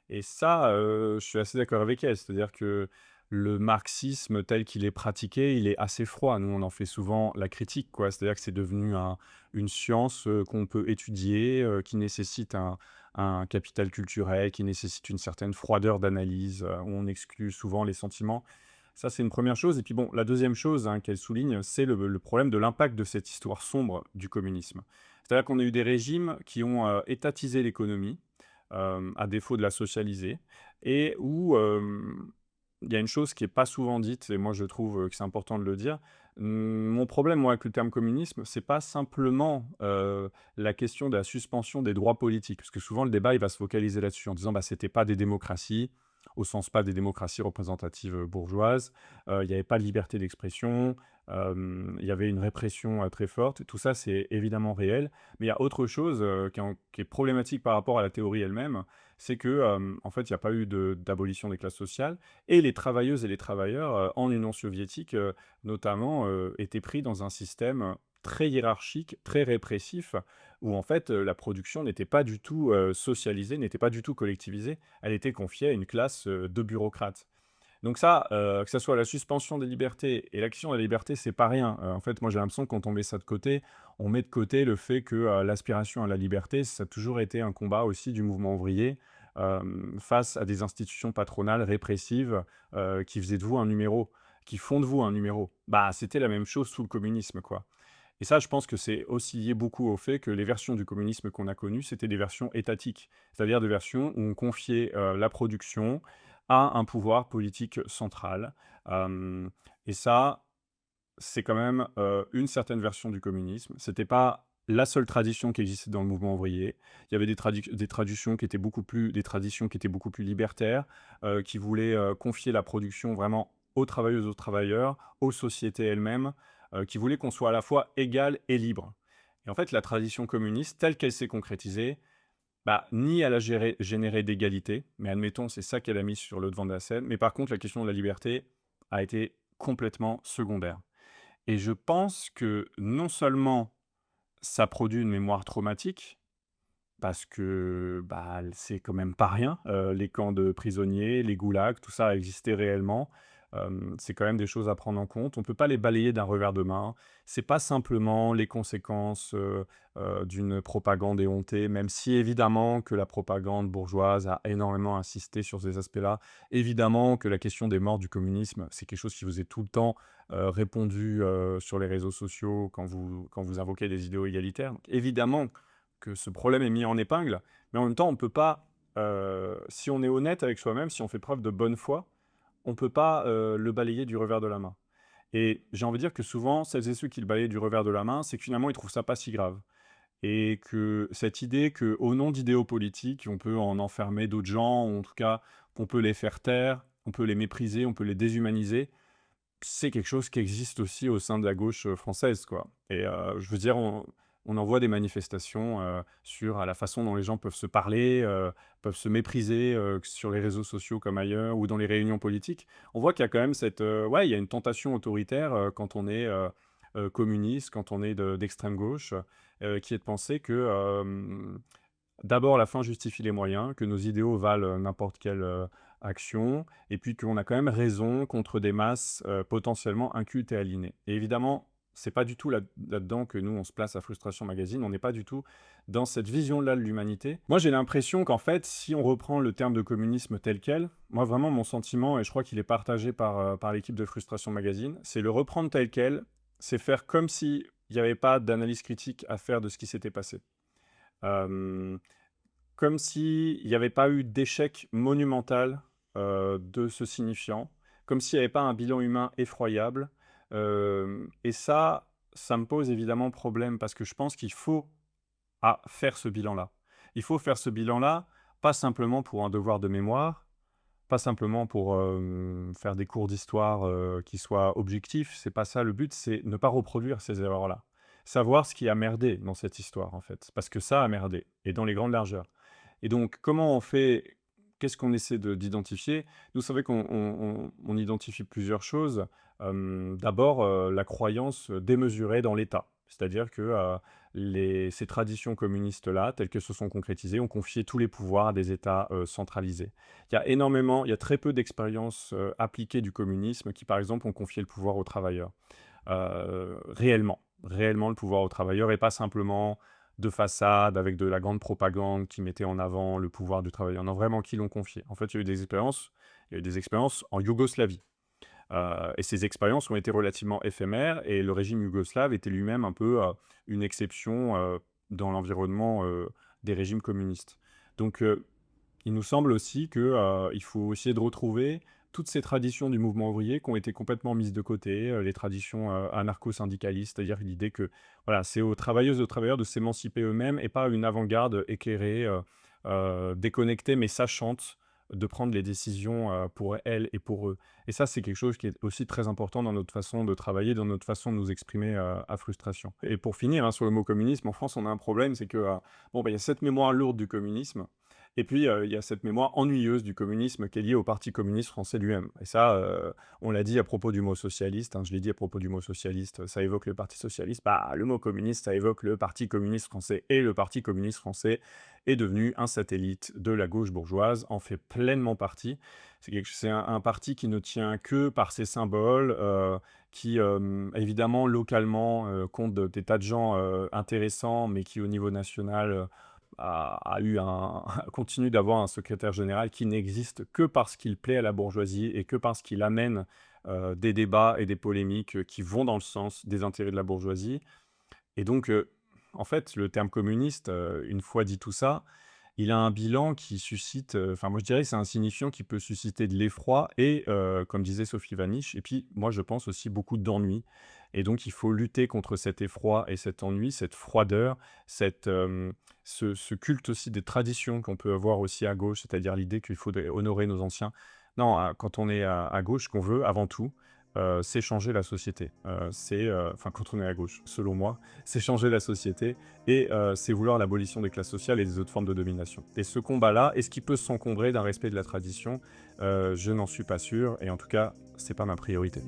Et ça, je suis assez d'accord avec elle. C'est-à-dire que le marxisme tel qu'il est pratiqué, il est assez froid. Nous, on en fait souvent la critique, quoi. C'est-à-dire que c'est devenu une science, qu'on peut étudier, qui nécessite un capital culturel, qui nécessite une certaine froideur d'analyse, où on exclut souvent les sentiments. Ça, c'est une première chose et puis bon, la deuxième chose, hein, qu'elle souligne, c'est le problème de l'impact de cette histoire sombre du communisme. C'est-à-dire qu'on a eu des régimes qui ont, étatisé l'économie, à défaut de la socialiser et où, il y a une chose qui est pas souvent dite et moi je trouve, que c'est important de le dire. Mon problème, moi, avec le terme communisme, c'est pas simplement, la question de la suspension des droits politiques. Parce que souvent le débat, il va se focaliser là-dessus en disant: «Bah, c'était pas des démocraties, au sens pas des démocraties représentatives, bourgeoises. Il y avait pas de liberté d'expression, il y avait une répression, très forte». Tout ça, c'est évidemment réel. Mais il y a autre chose, qui est problématique par rapport à la théorie elle-même, c'est que, en fait, il y a pas eu d'abolition des classes sociales et les travailleuses et les travailleurs, en Union soviétique, notamment, étaient pris dans un système très hiérarchique, très répressif, où en fait, la production n'était pas du tout, socialisée, n'était pas du tout collectivisée. Elle était confiée à une classe, de bureaucrates. Donc ça, que ça soit la suspension des libertés et l'action de la liberté, c'est pas rien. En fait, moi, j'ai l'impression que quand on met ça de côté, on met de côté le fait que, l'aspiration à la liberté, ça a toujours été un combat aussi du mouvement ouvrier, face à des institutions patronales répressives, qui faisaient de vous un numéro, qui font de vous un numéro. Bah, c'était la même chose sous le communisme, quoi. Et ça, je pense que c'est aussi lié beaucoup au fait que les versions du communisme qu'on a connues, c'était des versions étatiques. C'est-à-dire des versions où on confiait, la production à un pouvoir politique central. Hem et ça, c'est quand même, une certaine version du communisme. C'était pas la seule tradition qui existait dans le mouvement ouvrier. Il y avait des traditions qui étaient beaucoup plus libertaires, qui voulaient, confier la production vraiment aux travailleuses, aux travailleurs, aux sociétés elles-mêmes, qui voulaient qu'on soit à la fois égal et libre. Et en fait, la tradition communiste, telle qu'elle s'est concrétisée, bah, ni elle a généré d'égalité, mais admettons, c'est ça qu'elle a mis sur le devant de la scène, mais par contre, la question de la liberté a été complètement secondaire. Et je pense que non seulement ça produit une mémoire traumatique, parce que, bah, c'est quand même pas rien, les camps de prisonniers, les goulags, tout ça a existé réellement. C'est quand même des choses à prendre en compte. On peut pas les balayer d'un revers de main. C'est pas simplement les conséquences, d'une propagande éhontée, même si évidemment que la propagande bourgeoise a énormément insisté sur ces aspects-là. Évidemment que la question des morts du communisme, c'est quelque chose qui vous est tout le temps, répondu, sur les réseaux sociaux quand vous invoquez des idéaux égalitaires. Donc évidemment que ce problème est mis en épingle, mais en même temps, on peut pas, si on est honnête avec soi-même, si on fait preuve de bonne foi, on peut pas, le balayer du revers de la main. Et j'ai envie de dire que souvent, celles et ceux qui le balayent du revers de la main, c'est que finalement, ils trouvent ça pas si grave. Et que cette idée qu'au nom d'idéaux politiques, on peut en enfermer d'autres gens, ou en tout cas, qu'on peut les faire taire, on peut les mépriser, on peut les déshumaniser, c'est quelque chose qui existe aussi au sein de la gauche, française, quoi. Et je veux dire, on en voit des manifestations, sur, la façon dont les gens peuvent se parler, peuvent se mépriser, que sur les réseaux sociaux comme ailleurs ou dans les réunions politiques. On voit qu'il y a quand même cette, ouais, il y a une tentation autoritaire, quand on est, communiste, quand on est d'extrême gauche, qui est de penser que, d'abord, la fin justifie les moyens, que nos idéaux valent, n'importe quelle, action et puis qu'on a quand même raison contre des masses, potentiellement incultes et aliénées. Et évidemment, c'est pas du tout là-dedans que nous, on se place à Frustration Magazine. On n'est pas du tout dans cette vision-là de l'humanité. Moi, j'ai l'impression qu'en fait, si on reprend le terme de communisme tel quel, moi, vraiment, mon sentiment, et je crois qu'il est partagé par l'équipe de Frustration Magazine, c'est le reprendre tel quel, c'est faire comme s'il n'y avait pas d'analyse critique à faire de ce qui s'était passé. Hem, Comme s'il n'y avait pas eu d'échec monumental, de ce signifiant, comme s'il n'y avait pas un bilan humain effroyable, et ça me pose évidemment problème parce que je pense qu'il faut faire ce bilan-là. Il faut faire ce bilan-là, pas simplement pour un devoir de mémoire, pas simplement pour, faire des cours d'histoire, qui soient objectifs, c'est pas ça le but, c'est ne pas reproduire ces erreurs-là. Savoir ce qui a merdé dans cette histoire, en fait, parce que ça a merdé et dans les grandes largeurs. Et donc comment on fait qu'est-ce qu'on essaie d'identifier? Nous, c'est vrai qu'on identifie plusieurs choses. D'abord, la croyance démesurée dans l'État. C'est-à-dire que, ces traditions communistes-là, telles qu'elles se sont concrétisées, ont confié tous les pouvoirs à des États centralisés. Il y a très peu d'expériences appliquées du communisme qui, par exemple, ont confié le pouvoir aux travailleurs. Réellement le pouvoir aux travailleurs et pas simplement de façade avec de la grande propagande qui mettait en avant le pouvoir du travailleur. Non, vraiment qui l'ont confié. En fait, il y a eu des expériences en Yougoslavie. Et ces expériences ont été relativement éphémères et le régime yougoslave était lui-même un peu une exception dans l'environnement des régimes communistes. Donc, il nous semble aussi que, il faut essayer de retrouver toutes ces traditions du mouvement ouvrier qui ont été complètement mises de côté, les traditions, anarcho-syndicalistes, c'est-à-dire l'idée que, voilà, c'est aux travailleuses et aux travailleurs de s'émanciper eux-mêmes et pas à une avant-garde éclairée, déconnectée mais sachante, de prendre les décisions, pour elles et pour eux. Et ça, c'est quelque chose qui est aussi très important dans notre façon de travailler, dans notre façon de nous exprimer, à frustration. Et pour finir, hein, sur le mot communisme, en France, on a un problème, c'est que, bon, bah, il y a cette mémoire lourde du communisme et puis, il y a cette mémoire ennuyeuse du communisme qui est liée au Parti communiste français lui-même. Et ça, on l'a dit à propos du mot socialiste, hein, je l'ai dit à propos du mot socialiste, ça évoque le Parti socialiste. Bah, le mot communiste, ça évoque le Parti communiste français. Et le Parti communiste français est devenu un satellite de la gauche bourgeoise, en fait pleinement partie. C'est un parti qui ne tient que par ses symboles, qui, évidemment, localement, compte des tas de gens intéressants, mais qui, au niveau national, a eu un continue d'avoir un secrétaire général qui n'existe que parce qu'il plaît à la bourgeoisie et que parce qu'il amène, des débats et des polémiques, qui vont dans le sens des intérêts de la bourgeoisie et donc, en fait, le terme communiste, une fois dit tout ça, il a un bilan qui suscite, enfin moi je dirais que c'est un signifiant qui peut susciter de l'effroi et comme disait Sophie Vanish et puis moi je pense aussi beaucoup d'ennui et donc il faut lutter contre cet effroi et cet ennui, cette froideur, ce culte aussi des traditions qu'on peut avoir aussi à gauche, c'est-à-dire l'idée qu'il faut honorer nos anciens. Non, quand on est à gauche, ce qu'on veut avant tout, c'est changer la société. Enfin quand on est à gauche, selon moi, c'est changer la société et c'est vouloir l'abolition des classes sociales et des autres formes de domination. Et ce combat-là, est-ce qu'il peut s'encombrer d'un respect de la tradition? Je n'en suis pas sûr et en tout cas, c'est pas ma priorité.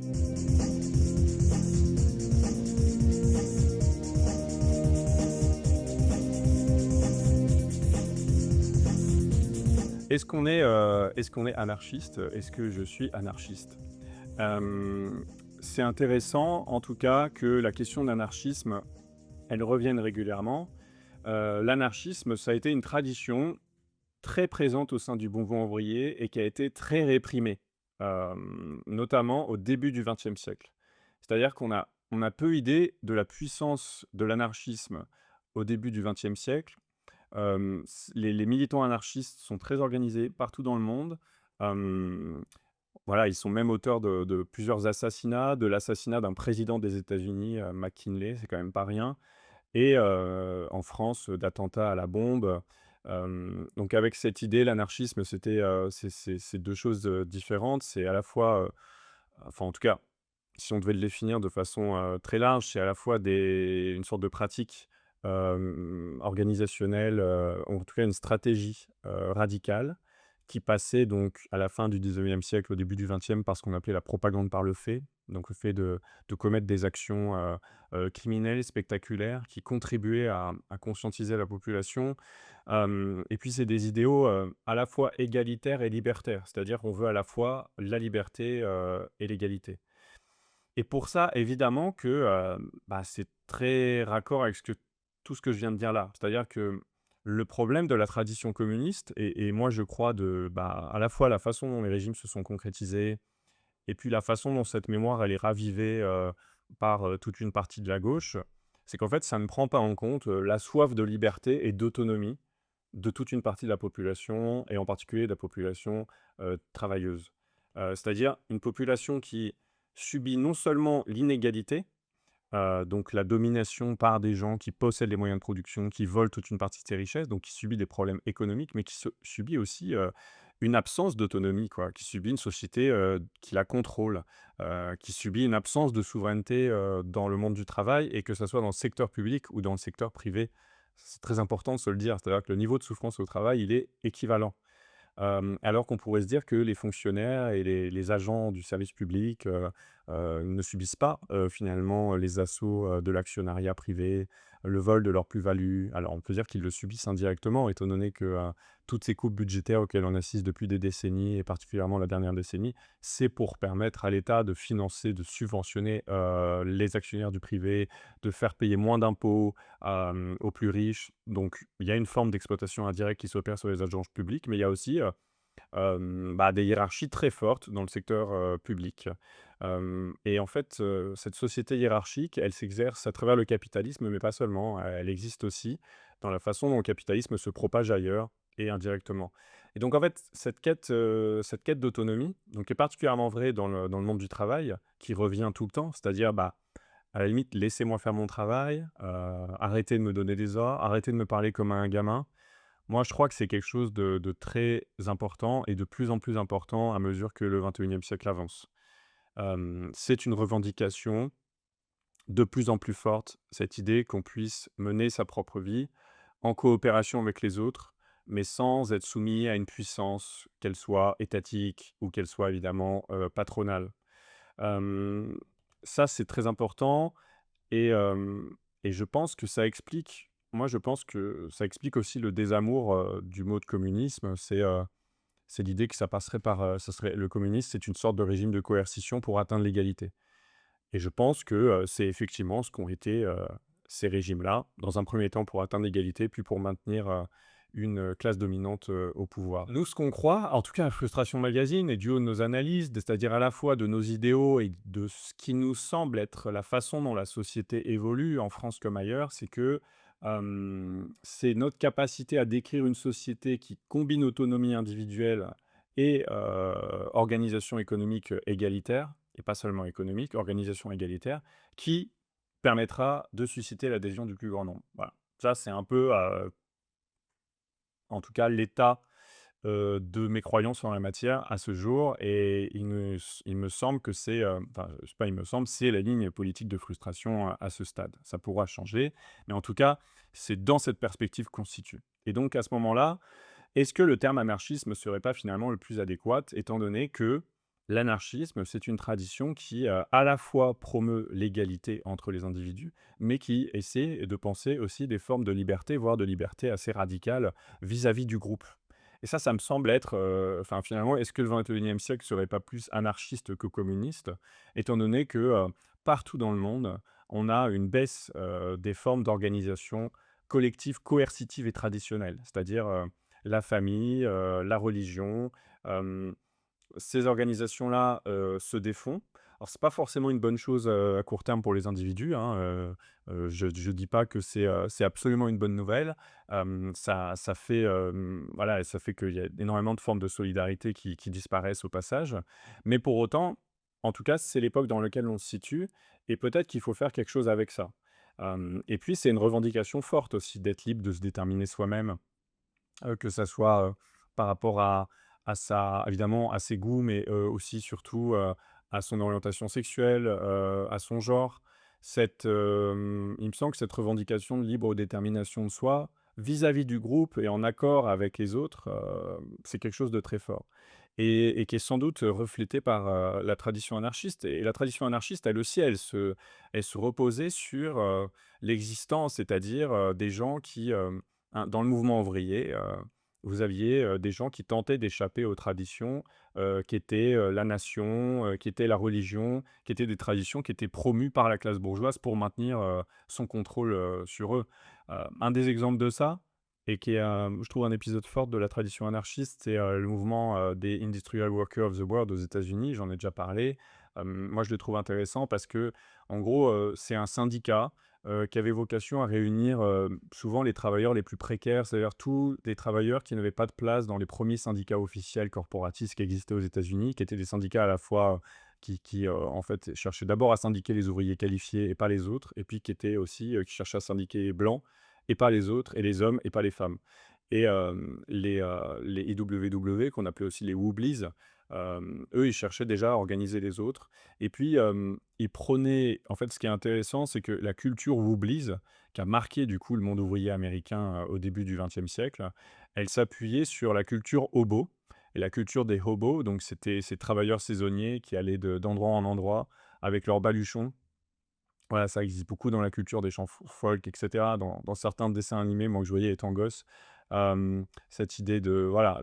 Est-ce qu'on est anarchiste? Est-ce que je suis anarchiste? Hem, c'est intéressant en tout cas que la question de l'anarchisme, elle revienne régulièrement. L'anarchisme, ça a été une tradition très présente au sein du mouvement ouvrier et qui a été très réprimée, notamment au début du XXe siècle. C'est-à-dire on a peu idée de la puissance de l'anarchisme au début du XXe siècle. Les militants anarchistes sont très organisés partout dans le monde. Hem, voilà, ils sont même auteurs de plusieurs assassinats, de l'assassinat d'un président des États-Unis, McKinley, c'est quand même pas rien et en France, d'attentats à la bombe. Donc avec cette idée, l'anarchisme, c'est 2 choses, différentes. C'est à la fois, enfin en tout cas, si on devait le définir de façon, très large, c'est à la fois une sorte de pratique, organisationnelle, en tout cas une stratégie, radicale qui passait donc à la fin du 19e siècle, au début du 20e par ce qu'on appelait la propagande par le fait. Donc le fait de commettre des actions, criminelles, spectaculaires, qui contribuaient à conscientiser la population. Et puis c'est des idéaux, à la fois égalitaires et libertaires. C'est-à-dire qu'on veut à la fois la liberté, et l'égalité. Et pour ça, évidemment que, bah, c'est très raccord avec tout ce que je viens de dire là. C'est-à-dire que le problème de la tradition communiste et moi je crois bah, à la fois la façon dont les régimes se sont concrétisés et puis la façon dont cette mémoire elle est ravivée, par, toute une partie de la gauche, c'est qu'en fait ça ne prend pas en compte, la soif de liberté et d'autonomie de toute une partie de la population et en particulier de la population, travailleuse. C'est-à-dire une population qui subit non seulement l'inégalité, donc la domination par des gens qui possèdent les moyens de production, qui volent toute une partie de ses richesses, donc qui subit des problèmes économiques, mais subit aussi, une absence d'autonomie, quoi, qui subit une société, qui la contrôle, qui subit une absence de souveraineté, dans le monde du travail et que ça soit dans le secteur public ou dans le secteur privé. C'est très important de se le dire, c'est-à-dire que le niveau de souffrance au travail, il est équivalent. Alors qu'on pourrait se dire que les fonctionnaires et les agents du service public, ne subissent pas, finalement, les assauts, de l'actionnariat privé, le vol de leurs plus-values. Alors on peut dire qu'ils le subissent indirectement étant donné que, toutes ces coupes budgétaires auxquelles on assiste depuis des décennies et particulièrement la dernière décennie, c'est pour permettre à l'État de financer, de subventionner, les actionnaires du privé, de faire payer moins d'impôts, aux plus riches. Donc il y a une forme d'exploitation indirecte qui s'opère sur les agences publiques, mais il y a aussi, des hiérarchies très fortes dans le secteur, public. Et en fait, cette société hiérarchique, elle s'exerce à travers le capitalisme, mais pas seulement. Elle existe aussi dans la façon dont le capitalisme se propage ailleurs et indirectement. Et donc en fait, cette quête d'autonomie, donc qui est particulièrement vraie dans le monde du travail, qui revient tout le temps, c'est-à-dire, à la limite, laissez-moi faire mon travail, arrêtez de me donner des ordres, arrêtez de me parler comme à un gamin. Moi, je crois que c'est quelque chose de très important et de plus en plus important à mesure que le 21e siècle avance. C'est une revendication de plus en plus forte, cette idée qu'on puisse mener sa propre vie en coopération avec les autres, mais sans être soumis à une puissance, qu'elle soit étatique ou qu'elle soit évidemment, patronale. Hem, Ça, c'est très important et je pense que ça explique je pense que ça explique aussi le désamour, du mot de communisme. C'est l'idée que ça passerait par, ça serait le communisme, c'est une sorte de régime de coercition pour atteindre l'égalité et je pense que, c'est effectivement ce qu'ont été, ces régimes-là, dans un premier temps pour atteindre l'égalité, puis pour maintenir, une, classe dominante, au pouvoir. Nous, ce qu'on croit, en tout cas à Frustration Magazine et du haut de nos analyses, c'est-à-dire à la fois de nos idéaux et de ce qui nous semble être la façon dont la société évolue en France comme ailleurs, c'est que, c'est notre capacité à décrire une société qui combine autonomie individuelle et organisation économique, égalitaire et pas seulement économique, organisation égalitaire, qui permettra de susciter l'adhésion du plus grand nombre. Voilà. Ça, c'est un peu, en tout cas, l'état, de mes croyances en la matière à ce jour et il me semble que c'est, enfin, c'est pas il me semble, c'est la ligne politique de Frustration à ce stade. Ça pourra changer, mais en tout cas, c'est dans cette perspective qu'on se situe et donc à ce moment-là, est-ce que le terme anarchisme serait pas finalement le plus adéquat, étant donné que l'anarchisme, c'est une tradition qui, à la fois promeut l'égalité entre les individus, mais qui essaie de penser aussi des formes de liberté, voire de liberté assez radicales vis-à-vis du groupe. Et ça me semble être, enfin finalement, est-ce que le 21e siècle serait pas plus anarchiste que communiste? Étant donné que, partout dans le monde, on a une baisse, des formes d'organisation collective, coercitive et traditionnelle. C'est-à-dire, la famille, la religion, hem, ces organisations-là, se défont. Alors c'est pas forcément une bonne chose, à court terme pour les individus, hein, je dis pas que c'est absolument une bonne nouvelle. Ça fait, voilà, ça fait qu'il y a énormément de formes de solidarité qui disparaissent au passage. Mais pour autant, en tout cas, c'est l'époque dans laquelle on se situe et peut-être qu'il faut faire quelque chose avec ça. Et puis c'est une revendication forte aussi d'être libre de se déterminer soi-même. Que ça soit, par rapport à sa évidemment à ses goûts, mais, aussi surtout, à son orientation sexuelle, à son genre. Il me semble que cette revendication de libre détermination de soi, vis-à-vis du groupe et en accord avec les autres, c'est quelque chose de très fort et qui est sans doute, reflété par, la tradition anarchiste et la tradition anarchiste, elle aussi, elle se reposait sur, l'existence, c'est-à-dire, des gens qui, dans le mouvement ouvrier, vous aviez, des gens qui tentaient d'échapper aux traditions, qui étaient, la nation, qui étaient la religion, qui étaient des traditions qui étaient promues par la classe bourgeoise pour maintenir, son contrôle, sur eux. Un des exemples de ça et qui est, je trouve un épisode fort de la tradition anarchiste, c'est, le mouvement, des Industrial Workers of the World aux États-Unis, j'en ai déjà parlé. Moi je le trouve intéressant parce que en gros, c'est un syndicat qui avait vocation à réunir, souvent les travailleurs les plus précaires, c'est-à-dire tous les travailleurs qui n'avaient pas de place dans les premiers syndicats officiels corporatistes qui existaient aux États-Unis, qui étaient des syndicats à la fois, en fait, cherchaient d'abord à syndiquer les ouvriers qualifiés et pas les autres et puis qui étaient aussi, qui cherchaient à syndiquer les blancs et pas les autres et les hommes et pas les femmes et les IWW qu'on appelait aussi les Wobblies, eux, ils cherchaient déjà à organiser les autres et puis, ils prônaient en fait, ce qui est intéressant, c'est que la culture Wobblies, qui a marqué du coup le monde ouvrier américain, au début du 20e siècle, elle s'appuyait sur la culture hobo et la culture des hobos, donc c'était ces travailleurs saisonniers qui allaient d'endroit en endroit, avec leurs baluchons. Voilà, ça existe beaucoup dans la culture des chants folk, et cetera, dans certains dessins animés, moi, que je voyais étant gosse. Cette idée de voilà,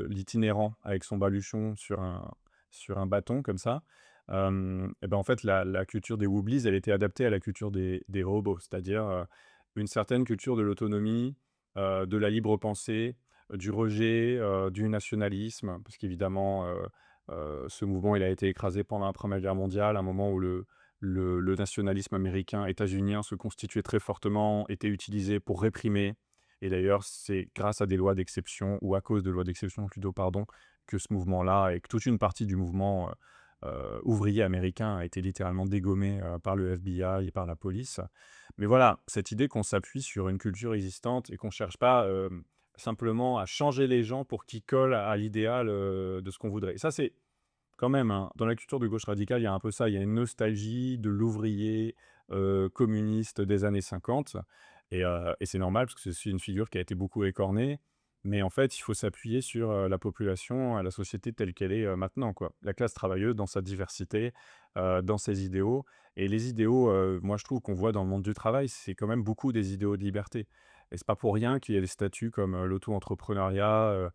l'itinérant avec son baluchon sur un bâton comme ça. Et ben, en fait, la culture des Wobblies, elle était adaptée à la culture des robots, c'est-à-dire, une certaine culture de l'autonomie, de la libre pensée, du rejet, du nationalisme. Parce qu'évidemment, ce mouvement, il a été écrasé pendant la Première Guerre mondiale, à un moment où le nationalisme américain, états-unien se constituait très fortement, était utilisé pour réprimer. Et d'ailleurs, c'est grâce à des lois d'exception, ou à cause de lois d'exception plutôt, pardon, que ce mouvement-là et que toute une partie du mouvement ouvrier américain a été littéralement dégommée par le FBI et par la police. Mais voilà, cette idée qu'on s'appuie sur une culture existante et qu'on ne cherche pas simplement à changer les gens pour qu'ils collent à l'idéal de ce qu'on voudrait. Ça, c'est quand même, hein, dans la culture de gauche radicale, il y a un peu ça. Il y a une nostalgie de l'ouvrier communiste des années 50. Et c'est normal parce que c'est aussi une figure qui a été beaucoup écornée. Mais en fait, il faut s'appuyer sur la population, la société telle qu'elle est maintenant, quoi. La classe travailleuse dans sa diversité, dans ses idéaux. Et les idéaux, moi je trouve qu'on voit dans le monde du travail, c'est quand même beaucoup des idéaux de liberté. Et c'est pas pour rien qu'il y a des statuts comme l'auto-entrepreneuriat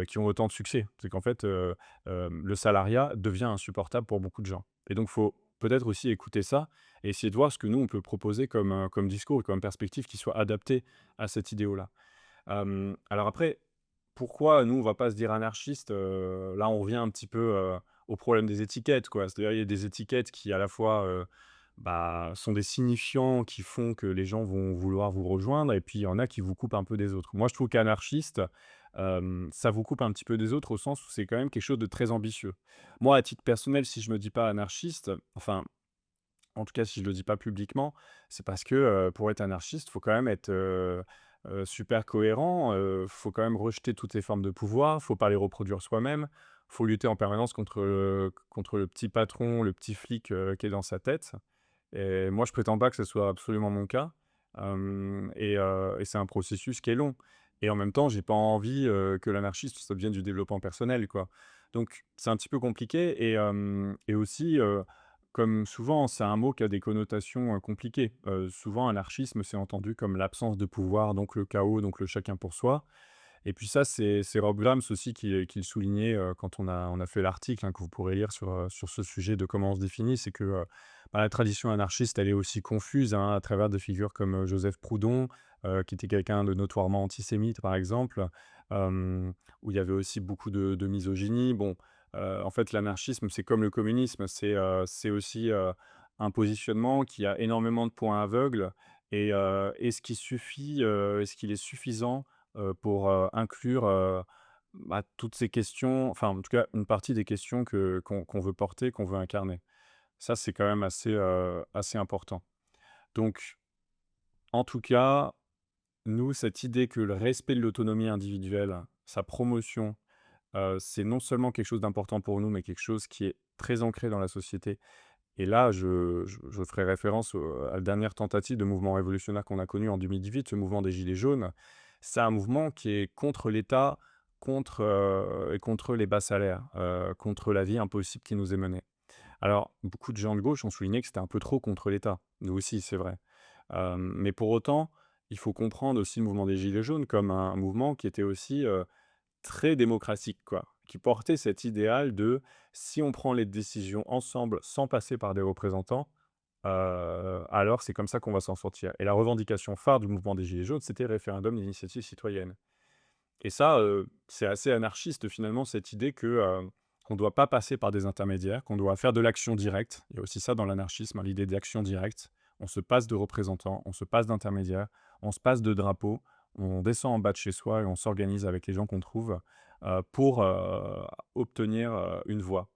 qui ont autant de succès. C'est qu'en fait, le salariat devient insupportable pour beaucoup de gens. Et donc, il faut peut-être aussi écouter ça et essayer de voir ce que nous, on peut proposer comme discours et comme perspective qui soit adapté à cet idéal-là. Alors après, pourquoi nous, on va pas se dire anarchiste? Là, on revient un petit peu au problème des étiquettes, quoi. C'est-à-dire, il y a des étiquettes qui, à la fois, bah, sont des signifiants qui font que les gens vont vouloir vous rejoindre, et puis il y en a qui vous coupent un peu des autres. Moi, je trouve qu'anarchiste, ça vous coupe un petit peu des autres au sens où c'est quand même quelque chose de très ambitieux. Moi, à titre personnel, si je me dis pas anarchiste, enfin, en tout cas, si je le dis pas publiquement, c'est parce que, pour être anarchiste, faut quand même être, super cohérent, faut quand même rejeter toutes les formes de pouvoir, faut pas les reproduire soi-même, faut lutter en permanence contre le petit patron, le petit flic, qui est dans sa tête. Et moi, je prétends pas que ce soit absolument mon cas. Et c'est un processus qui est long. Et en même temps, j'ai pas envie, que l'anarchisme, ça devienne du développement personnel, quoi. Donc c'est un petit peu compliqué et aussi, comme souvent, c'est un mot qui a des connotations, compliquées. Souvent anarchisme, c'est entendu comme l'absence de pouvoir, donc le chaos, donc le chacun pour soi. Et puis ça, c'est Rob Grams aussi qui le soulignait, quand on a fait l'article, hein, que vous pourrez lire sur ce sujet de comment on se définit. C'est que, bah, la tradition anarchiste, elle est aussi confuse, hein, à travers des figures comme, Joseph Proudhon, qui était quelqu'un de notoirement antisémite, par exemple, où il y avait aussi beaucoup de misogynie. Bon, en fait, l'anarchisme, c'est comme le communisme, c'est aussi, un positionnement qui a énormément de points aveugles. Est-ce qu'il est suffisant pour inclure bah, toutes ces questions, enfin en tout cas une partie des questions qu'on veut porter, qu'on veut incarner. Ça, c'est quand même assez important. Donc, en tout cas, nous, cette idée que le respect de l'autonomie individuelle, sa promotion, c'est non seulement quelque chose d'important pour nous, mais quelque chose qui est très ancré dans la société. Et là, je ferai référence à la dernière tentative de mouvement révolutionnaire qu'on a connu en 2018, ce mouvement des Gilets jaunes. C'est un mouvement qui est contre l'État, contre les bas salaires, contre la vie impossible qui nous est menée. Alors, beaucoup de gens de gauche ont souligné que c'était un peu trop contre l'État. Nous aussi, c'est vrai. Mais pour autant, il faut comprendre aussi le mouvement des Gilets jaunes comme un mouvement qui était aussi très démocratique, quoi, qui portait cet idéal de si on prend les décisions ensemble sans passer par des représentants, alors c'est comme ça qu'on va s'en sortir. Et la revendication phare du mouvement des Gilets jaunes, c'était le référendum d'initiative citoyenne. Et ça, c'est assez anarchiste finalement, cette idée que, qu'on ne doit pas passer par des intermédiaires, qu'on doit faire de l'action directe. Il y a aussi ça dans l'anarchisme, hein, l'idée d'action directe. On se passe de représentants, on se passe d'intermédiaires, on se passe de drapeaux, on descend en bas de chez soi et on s'organise avec les gens qu'on trouve, pour, obtenir, une voix.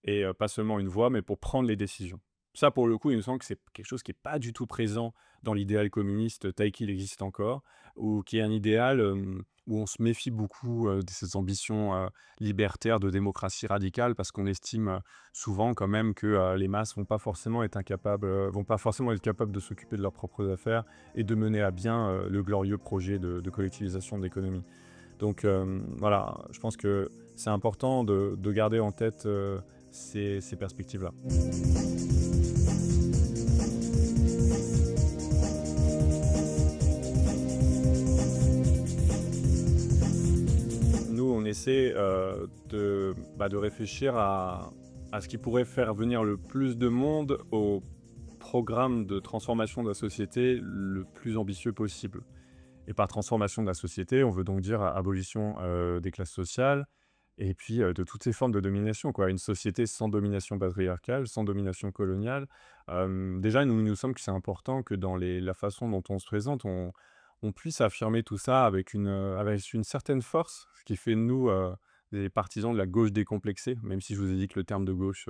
Et pas seulement une voix, mais pour prendre les décisions. Ça, pour le coup, il me semble que c'est quelque chose qui est pas du tout présent dans l'idéal communiste tel qu'il existe encore, ou qui est un idéal, où on se méfie beaucoup, de ces ambitions, libertaires de démocratie radicale parce qu'on estime, souvent quand même que, les masses vont pas forcément être capables de s'occuper de leurs propres affaires et de mener à bien, le glorieux projet de collectivisation de l'économie. Donc voilà, je pense que c'est important de garder en tête ces perspectives-là. essaie de réfléchir à ce qui pourrait faire venir le plus de monde au programme de transformation de la société le plus ambitieux possible. Et par transformation de la société, on veut donc dire abolition des classes sociales et puis de toutes ces formes de domination, quoi. Une société sans domination patriarcale, sans domination coloniale. Déjà, nous, il nous semble que c'est important que dans la façon dont on se présente, on puisse affirmer tout ça avec une certaine force, ce qui fait de nous des partisans de la gauche décomplexée, même si je vous ai dit que le terme de gauche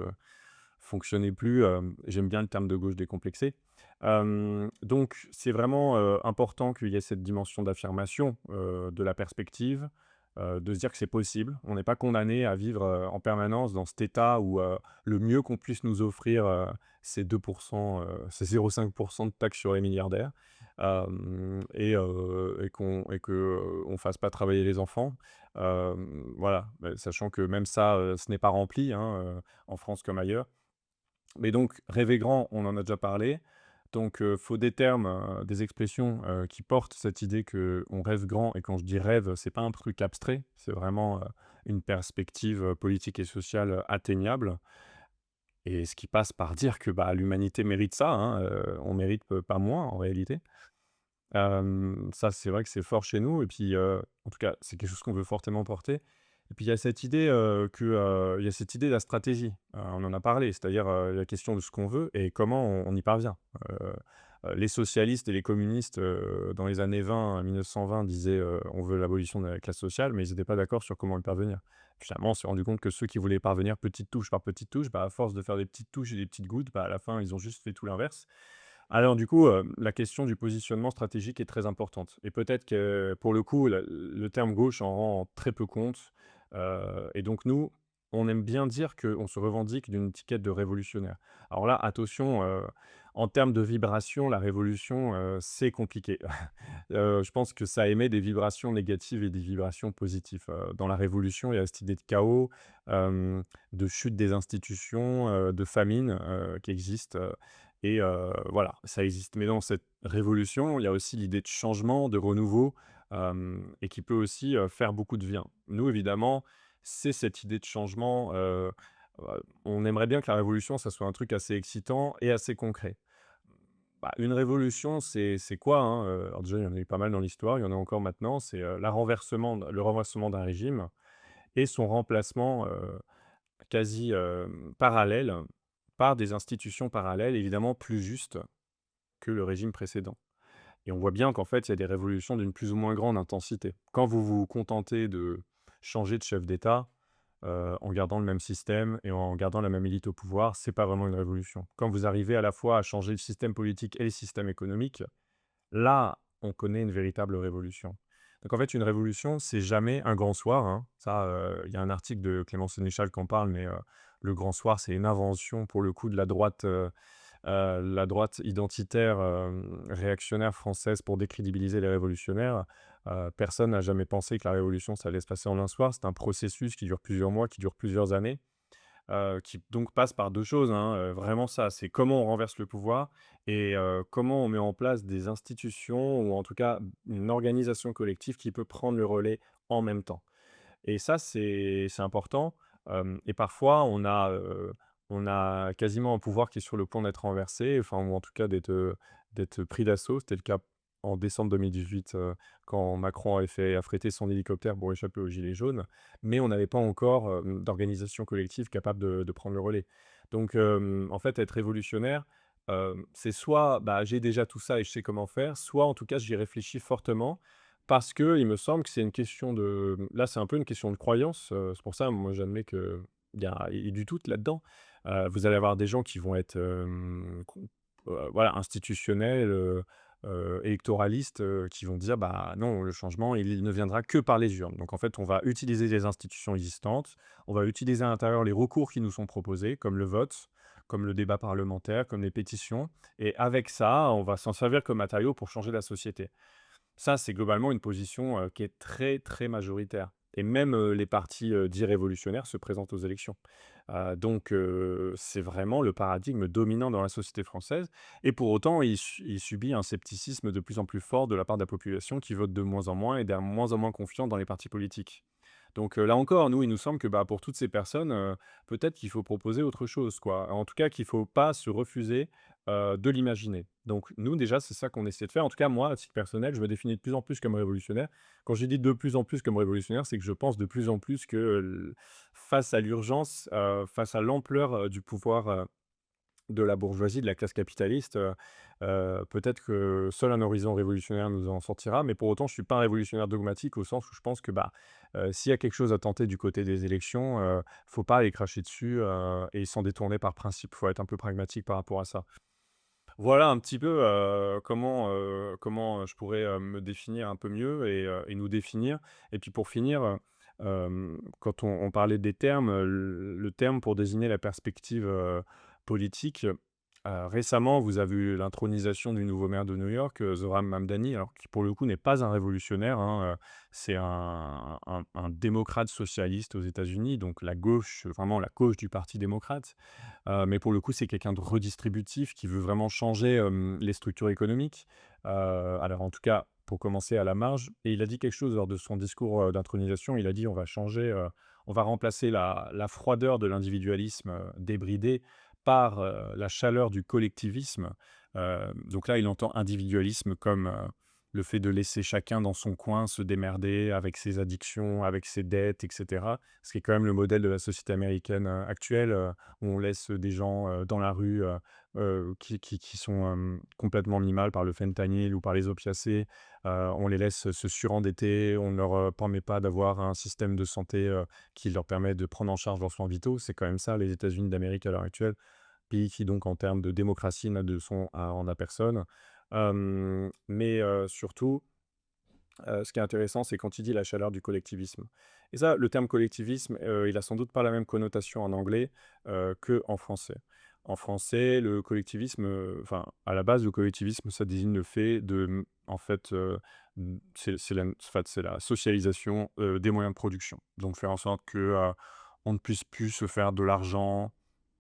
fonctionnait plus. J'aime bien le terme de gauche décomplexée. Donc c'est vraiment, important qu'il y ait cette dimension d'affirmation, de la perspective, de se dire que c'est possible. On n'est pas condamné à vivre, en permanence dans cet état où, le mieux qu'on puisse nous offrir, c'est 2 c'est 0,5 de taxes sur les milliardaires, et que, on fasse pas travailler les enfants. Voilà, sachant que même ça, ce n'est pas rempli, hein, en France comme ailleurs. Mais donc, rêver grand, on en a déjà parlé. Donc, faut des termes, des expressions, qui portent cette idée qu'on rêve grand et quand je dis rêve, c'est pas un truc abstrait, c'est vraiment, une perspective, politique et sociale, atteignable et ce qui passe par dire que, bah, l'humanité mérite ça, hein, on mérite pas moins en réalité. Ça, c'est vrai que c'est fort chez nous et puis, en tout cas, c'est quelque chose qu'on veut fortement porter et puis il y a cette idée, il y a cette idée de la stratégie. On en a parlé, c'est-à-dire, la question de ce qu'on veut et comment on y parvient. Heu les socialistes et les communistes, dans les années 20, 1920 disaient, «On veut l'abolition de la classe sociale», mais ils n'étaient pas d'accord sur comment y parvenir. Finalement, on s'est rendu compte que ceux qui voulaient y parvenir petite touche par petite touche, bah, à force de faire des petites touches et des petites gouttes, bah, à la fin, ils ont juste fait tout l'inverse. Alors du coup, la question du positionnement stratégique est très importante et peut-être que pour le coup, le terme gauche en rend très peu compte, et donc nous, on aime bien dire qu'on se revendique d'une étiquette de révolutionnaire. Alors là, attention, en termes de vibration, la révolution, c'est compliqué. Je pense que ça émet des vibrations négatives et des vibrations positives. Dans la révolution, il y a cette idée de chaos, de chute des institutions, de famine, qui existe, voilà, ça existe. Mais dans cette révolution, il y a aussi l'idée de changement, de renouveau, et qui peut aussi, faire beaucoup de bien. Nous, évidemment, c'est cette idée de changement, on aimerait bien que la révolution, ça soit un truc assez excitant et assez concret. Bah, une révolution, c'est quoi, hein? Alors déjà, il y en a eu pas mal dans l'histoire, il y en a encore maintenant, c'est, le renversement d'un régime et son remplacement, quasi, parallèle par des institutions parallèles, évidemment plus justes que le régime précédent. Et on voit bien qu'en fait, il y a des révolutions d'une plus ou moins grande intensité. Quand vous vous contentez de changer de chef d'État, en gardant le même système et en gardant la même élite au pouvoir, c'est pas vraiment une révolution. Quand vous arrivez à la fois à changer le système politique et le système économique, là, on connaît une véritable révolution. Donc en fait, une révolution, c'est jamais un grand soir, hein. Ça, il y a un article de Clément Sénéchal qui en parle, mais le grand soir, c'est une invention pour le coup de la droite identitaire, réactionnaire française pour décrédibiliser les révolutionnaires. Personne n'a jamais pensé que la révolution, ça allait se passer en un soir. C'est un processus qui dure plusieurs mois, qui dure plusieurs années, qui donc passe par 2 choses, hein, vraiment ça, c'est comment on renverse le pouvoir et comment on met en place des institutions ou en tout cas une organisation collective qui peut prendre le relais en même temps. Et ça, c'est important, et parfois on a quasiment un pouvoir qui est sur le point d'être renversé, enfin ou en tout cas d'être pris d'assaut. C'était le cas en décembre 2018, quand Macron avait fait affréter son hélicoptère pour échapper aux gilets jaunes, mais on n'avait pas encore, d'organisation collective capable de prendre le relais. Donc en fait, être révolutionnaire, c'est soit, bah, j'ai déjà tout ça et je sais comment faire, soit en tout cas j'y réfléchis fortement parce que il me semble que c'est une question de là, c'est un peu une question de croyance, c'est pour ça, moi, j'admets qu'il y a du doute là-dedans. Vous allez avoir des gens qui vont être, voilà, institutionnels, électoralistes, qui vont dire: «Bah, non, le changement, il ne viendra que par les urnes». Donc en fait, on va utiliser les institutions existantes, on va utiliser à l'intérieur les recours qui nous sont proposés, comme le vote, comme le débat parlementaire, comme les pétitions et avec ça, on va s'en servir comme matériau pour changer la société. Ça, c'est globalement une position, qui est très, très majoritaire et même, les partis, dits révolutionnaires se présentent aux élections. Donc c'est vraiment le paradigme dominant dans la société française et pour autant, il subit un scepticisme de plus en plus fort de la part de la population qui vote de moins en moins et est de moins en moins confiant dans les partis politiques. Donc là encore, nous, il nous semble que, bah, pour toutes ces personnes, peut-être qu'il faut proposer autre chose, quoi. En tout cas, qu'il faut pas se refuser, de l'imaginer. Donc nous, déjà, c'est ça qu'on essaie de faire. En tout cas, moi, à titre personnel, je me définis de plus en plus comme révolutionnaire. Quand j'ai dit de plus en plus comme révolutionnaire, c'est que je pense de plus en plus que, face à l'urgence, face à l'ampleur, du pouvoir, de la bourgeoisie, de la classe capitaliste, peut-être que seul un horizon révolutionnaire nous en sortira, mais pour autant, je suis pas un révolutionnaire dogmatique au sens où je pense que, bah, s'il y a quelque chose à tenter du côté des élections, faut pas aller cracher dessus, et s'en détourner par principe. Faut être un peu pragmatique par rapport à ça. Voilà un petit peu, comment je pourrais, me définir un peu mieux et nous définir. Et puis pour finir, quand on parlait des termes, le terme pour désigner la perspective, politique, récemment, vous avez eu l'intronisation du nouveau maire de New York, Zohran Mamdani, alors qui pour le coup n'est pas un révolutionnaire, hein, c'est un démocrate socialiste aux États-Unis, donc la gauche, vraiment la gauche du parti démocrate. Mais pour le coup, c'est quelqu'un de redistributif qui veut vraiment changer, les structures économiques. Alors en tout cas, pour commencer à la marge, et il a dit quelque chose lors de son discours, d'intronisation. Il a dit: «On va changer, on va remplacer la froideur de l'individualisme, débridé par, la chaleur du collectivisme». Donc là, il entend individualisme comme, le fait de laisser chacun dans son coin se démerder avec ses addictions, avec ses dettes et cetera. Ce qui est quand même le modèle de la société américaine, actuelle, où on laisse des gens, dans la rue, qui sont, complètement mis mal par le fentanyl ou par les opiacés. On les laisse se surendetter, on ne leur, permet pas d'avoir un système de santé, qui leur permet de prendre en charge leurs soins vitaux. C'est quand même ça les États-Unis d'Amérique à l'heure actuelle, pays qui donc en termes de démocratie n'a de son à en a personne. Mais surtout, ce qui est intéressant, c'est quand il dit la chaleur du collectivisme. Et ça, le terme collectivisme, il a sans doute pas la même connotation en anglais, qu'en français. En français, le collectivisme, enfin, à la base, le collectivisme, ça désigne le fait de, en fait, c'est la socialisation, des moyens de production. Donc faire en sorte que, on ne puisse plus se faire de l'argent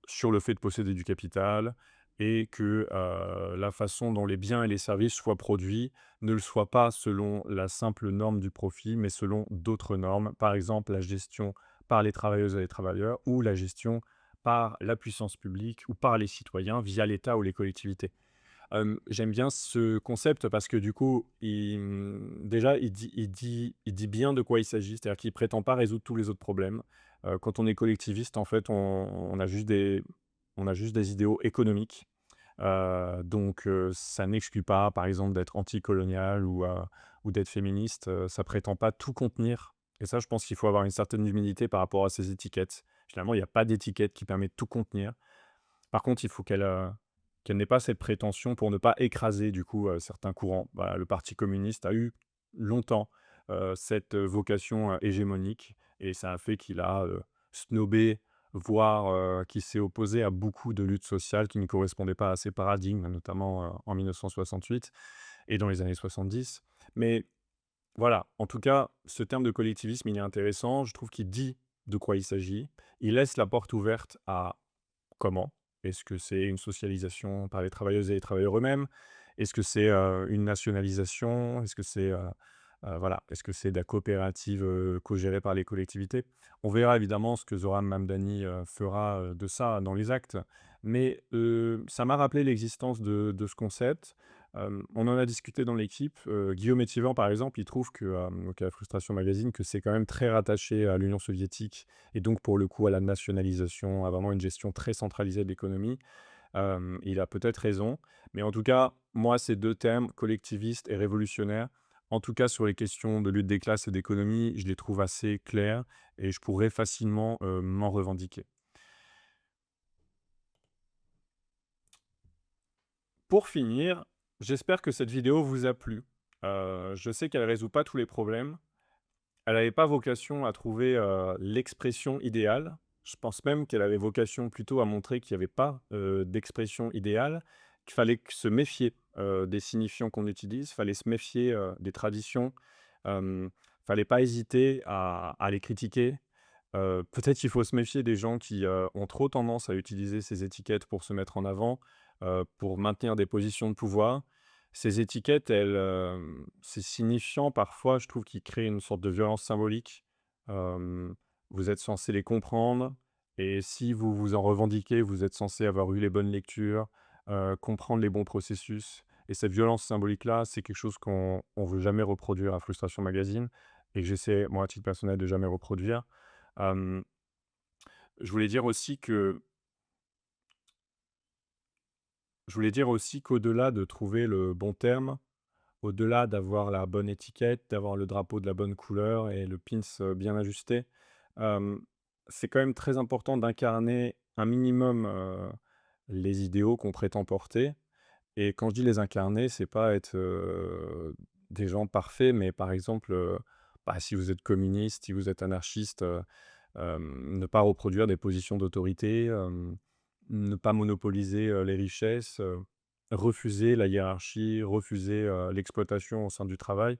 sur le fait de posséder du capital et que, la façon dont les biens et les services soient produits ne le soient pas selon la simple norme du profit, mais selon d'autres normes. Par exemple, la gestion par les travailleuses et les travailleurs ou la gestion par la puissance publique ou par les citoyens via l'État ou les collectivités. J'aime bien ce concept parce que du coup, déjà, il dit bien de quoi il s'agit. C'est-à-dire qu'il prétend pas résoudre tous les autres problèmes. Quand on est collectiviste, en fait, on a juste des idéaux économiques. Donc ça n'exclut pas, par exemple, d'être anticolonial ou d'être féministe. Ça prétend pas tout contenir et ça, je pense qu'il faut avoir une certaine humilité par rapport à ces étiquettes. Finalement, il y a pas d'étiquette qui permet de tout contenir. Par contre, il faut qu'elle n'ait pas cette prétention pour ne pas écraser du coup, certains courants. Voilà, le parti communiste a eu longtemps, cette, vocation, hégémonique et ça a fait qu'il a, snobé, voire, qu'il s'est opposé à beaucoup de luttes sociales qui ne correspondaient pas à ses paradigmes, notamment, en 1968 et dans les années 70. Mais voilà, en tout cas, ce terme de collectivisme, il est intéressant. Je trouve qu'il dit de quoi il s'agit. Il laisse la porte ouverte à comment? Est-ce que c'est une socialisation par les travailleuses et les travailleurs eux-mêmes? Est-ce que c'est, une nationalisation? Est-ce que c'est, voilà, est-ce que c'est de la coopérative, co-gérée par les collectivités? On verra évidemment ce que Zoran Mamdani, fera, de ça dans les actes. Mais, ça m'a rappelé l'existence de ce concept. On en a discuté dans l'équipe. Guillaume Étivan, par exemple, il trouve que, donc à Frustration Magazine, que c'est quand même très rattaché à l'Union soviétique et donc pour le coup à la nationalisation, à vraiment une gestion très centralisée de l'économie. Il a peut-être raison, mais en tout cas, moi, ces 2 termes, collectiviste et révolutionnaire, en tout cas sur les questions de lutte des classes et d'économie, je les trouve assez clairs et je pourrais facilement, m'en revendiquer. Pour finir, j'espère que cette vidéo vous a plu. Je sais qu'elle résout pas tous les problèmes. Elle avait pas vocation à trouver, l'expression idéale. Je pense même qu'elle avait vocation plutôt à montrer qu'il y avait pas, d'expression idéale, qu'il fallait se méfier, des signifiants qu'on utilise, fallait se méfier, des traditions, hem, fallait pas hésiter à les critiquer. Peut-être qu'il faut se méfier des gens qui, ont trop tendance à utiliser ces étiquettes pour se mettre en avant, pour maintenir des positions de pouvoir. Ces étiquettes, elles, ces signifiants, parfois, je trouve qu'ils créent une sorte de violence symbolique. Hem, vous êtes censé les comprendre et si vous vous en revendiquez, vous êtes censé avoir eu les bonnes lectures, comprendre les bons processus et cette violence symbolique-là, c'est quelque chose qu'on veut jamais reproduire à Frustration Magazine et que j'essaie, moi, à titre personnel, de jamais reproduire. Hem, je voulais dire aussi que je voulais dire aussi qu'au-delà de trouver le bon terme, au-delà d'avoir la bonne étiquette, d'avoir le drapeau de la bonne couleur et le pins, bien ajusté, hem, c'est quand même très important d'incarner un minimum, les idéaux qu'on prétend porter et quand je dis les incarner, c'est pas être, des gens parfaits, mais par exemple, bah, si vous êtes communiste, si vous êtes anarchiste, ne pas reproduire des positions d'autorité, ne pas monopoliser, les richesses, refuser la hiérarchie, refuser, l'exploitation au sein du travail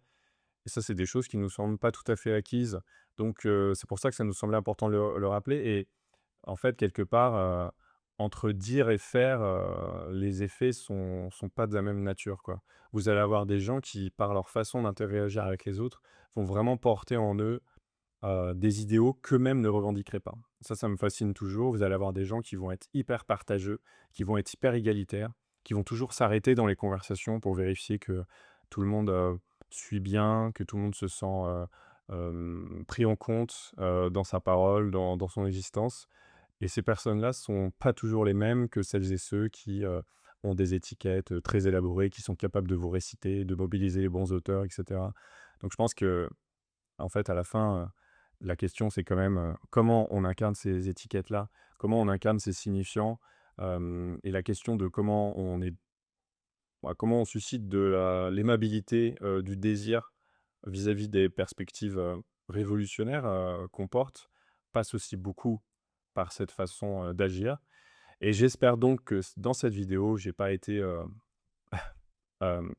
et ça, c'est des choses qui nous semblent pas tout à fait acquises. Donc c'est pour ça que ça nous semblait important de le rappeler et en fait, quelque part, entre dire et faire, les effets sont pas de la même nature, quoi. Vous allez avoir des gens qui, par leur façon d'interagir avec les autres, vont vraiment porter en eux des idéaux qu'eux-mêmes ne revendiqueraient pas. Ça me fascine toujours. Vous allez avoir des gens qui vont être hyper partageux, qui vont être hyper égalitaires, qui vont toujours s'arrêter dans les conversations pour vérifier que tout le monde, suit bien, que tout le monde se sent, pris en compte, dans sa parole, dans son existence et ces personnes-là sont pas toujours les mêmes que celles et ceux qui, ont des étiquettes, très élaborées, qui sont capables de vous réciter, de mobiliser les bons auteurs et cetera. Donc je pense que en fait, à la fin, la question, c'est quand même, comment on incarne ces étiquettes-là? Comment on incarne ces signifiants? Et la question de comment on suscite de l'aimabilité, du désir vis-à-vis des perspectives, révolutionnaires, qu'on porte, passe aussi beaucoup par cette façon, d'agir. Et j'espère donc que dans cette vidéo, j'ai pas été,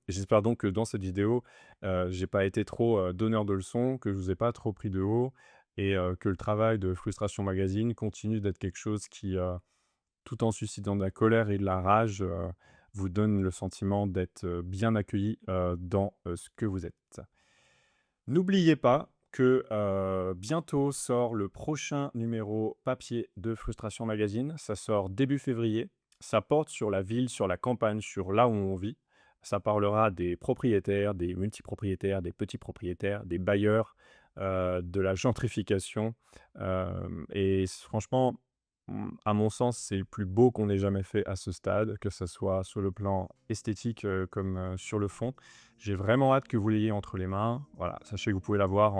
j'espère donc que dans cette vidéo, j'ai pas été trop, donneur de leçons, que je vous ai pas trop pris de haut et que le travail de Frustration Magazine continue d'être quelque chose qui, tout en suscitant de la colère et de la rage, vous donne le sentiment d'être, bien accueilli, dans, ce que vous êtes. N'oubliez pas que, bientôt sort le prochain numéro papier de Frustration Magazine. Ça sort début février. Ça porte sur la ville, sur la campagne, sur là où on vit. Ça parlera des propriétaires, des multipropriétaires, des petits propriétaires, des bailleurs, de la gentrification, et franchement, à mon sens, c'est le plus beau qu'on ait jamais fait à ce stade, que ça soit sur le plan esthétique, comme, sur le fond. J'ai vraiment hâte que vous l'ayez entre les mains. Voilà, sachez que vous pouvez l'avoir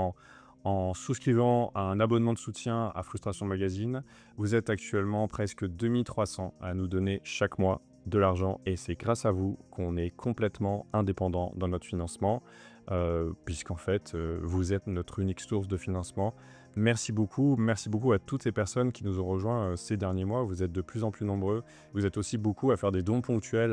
en souscrivant à un abonnement de soutien à Frustration Magazine. Vous êtes actuellement presque 2300 à nous donner chaque mois de l'argent et c'est grâce à vous qu'on est complètement indépendant dans notre financement, puisqu'en fait, vous êtes notre unique source de financement. Merci beaucoup à toutes ces personnes qui nous ont rejoints, ces derniers mois. Vous êtes de plus en plus nombreux. Vous êtes aussi beaucoup à faire des dons ponctuels,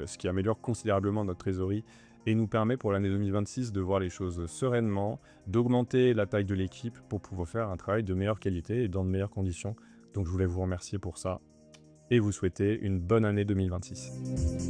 ce qui améliore considérablement notre trésorerie et nous permet pour l'année 2026 de voir les choses sereinement, d'augmenter la taille de l'équipe pour pouvoir faire un travail de meilleure qualité et dans de meilleures conditions. Donc je voulais vous remercier pour ça et vous souhaiter une bonne année 2026.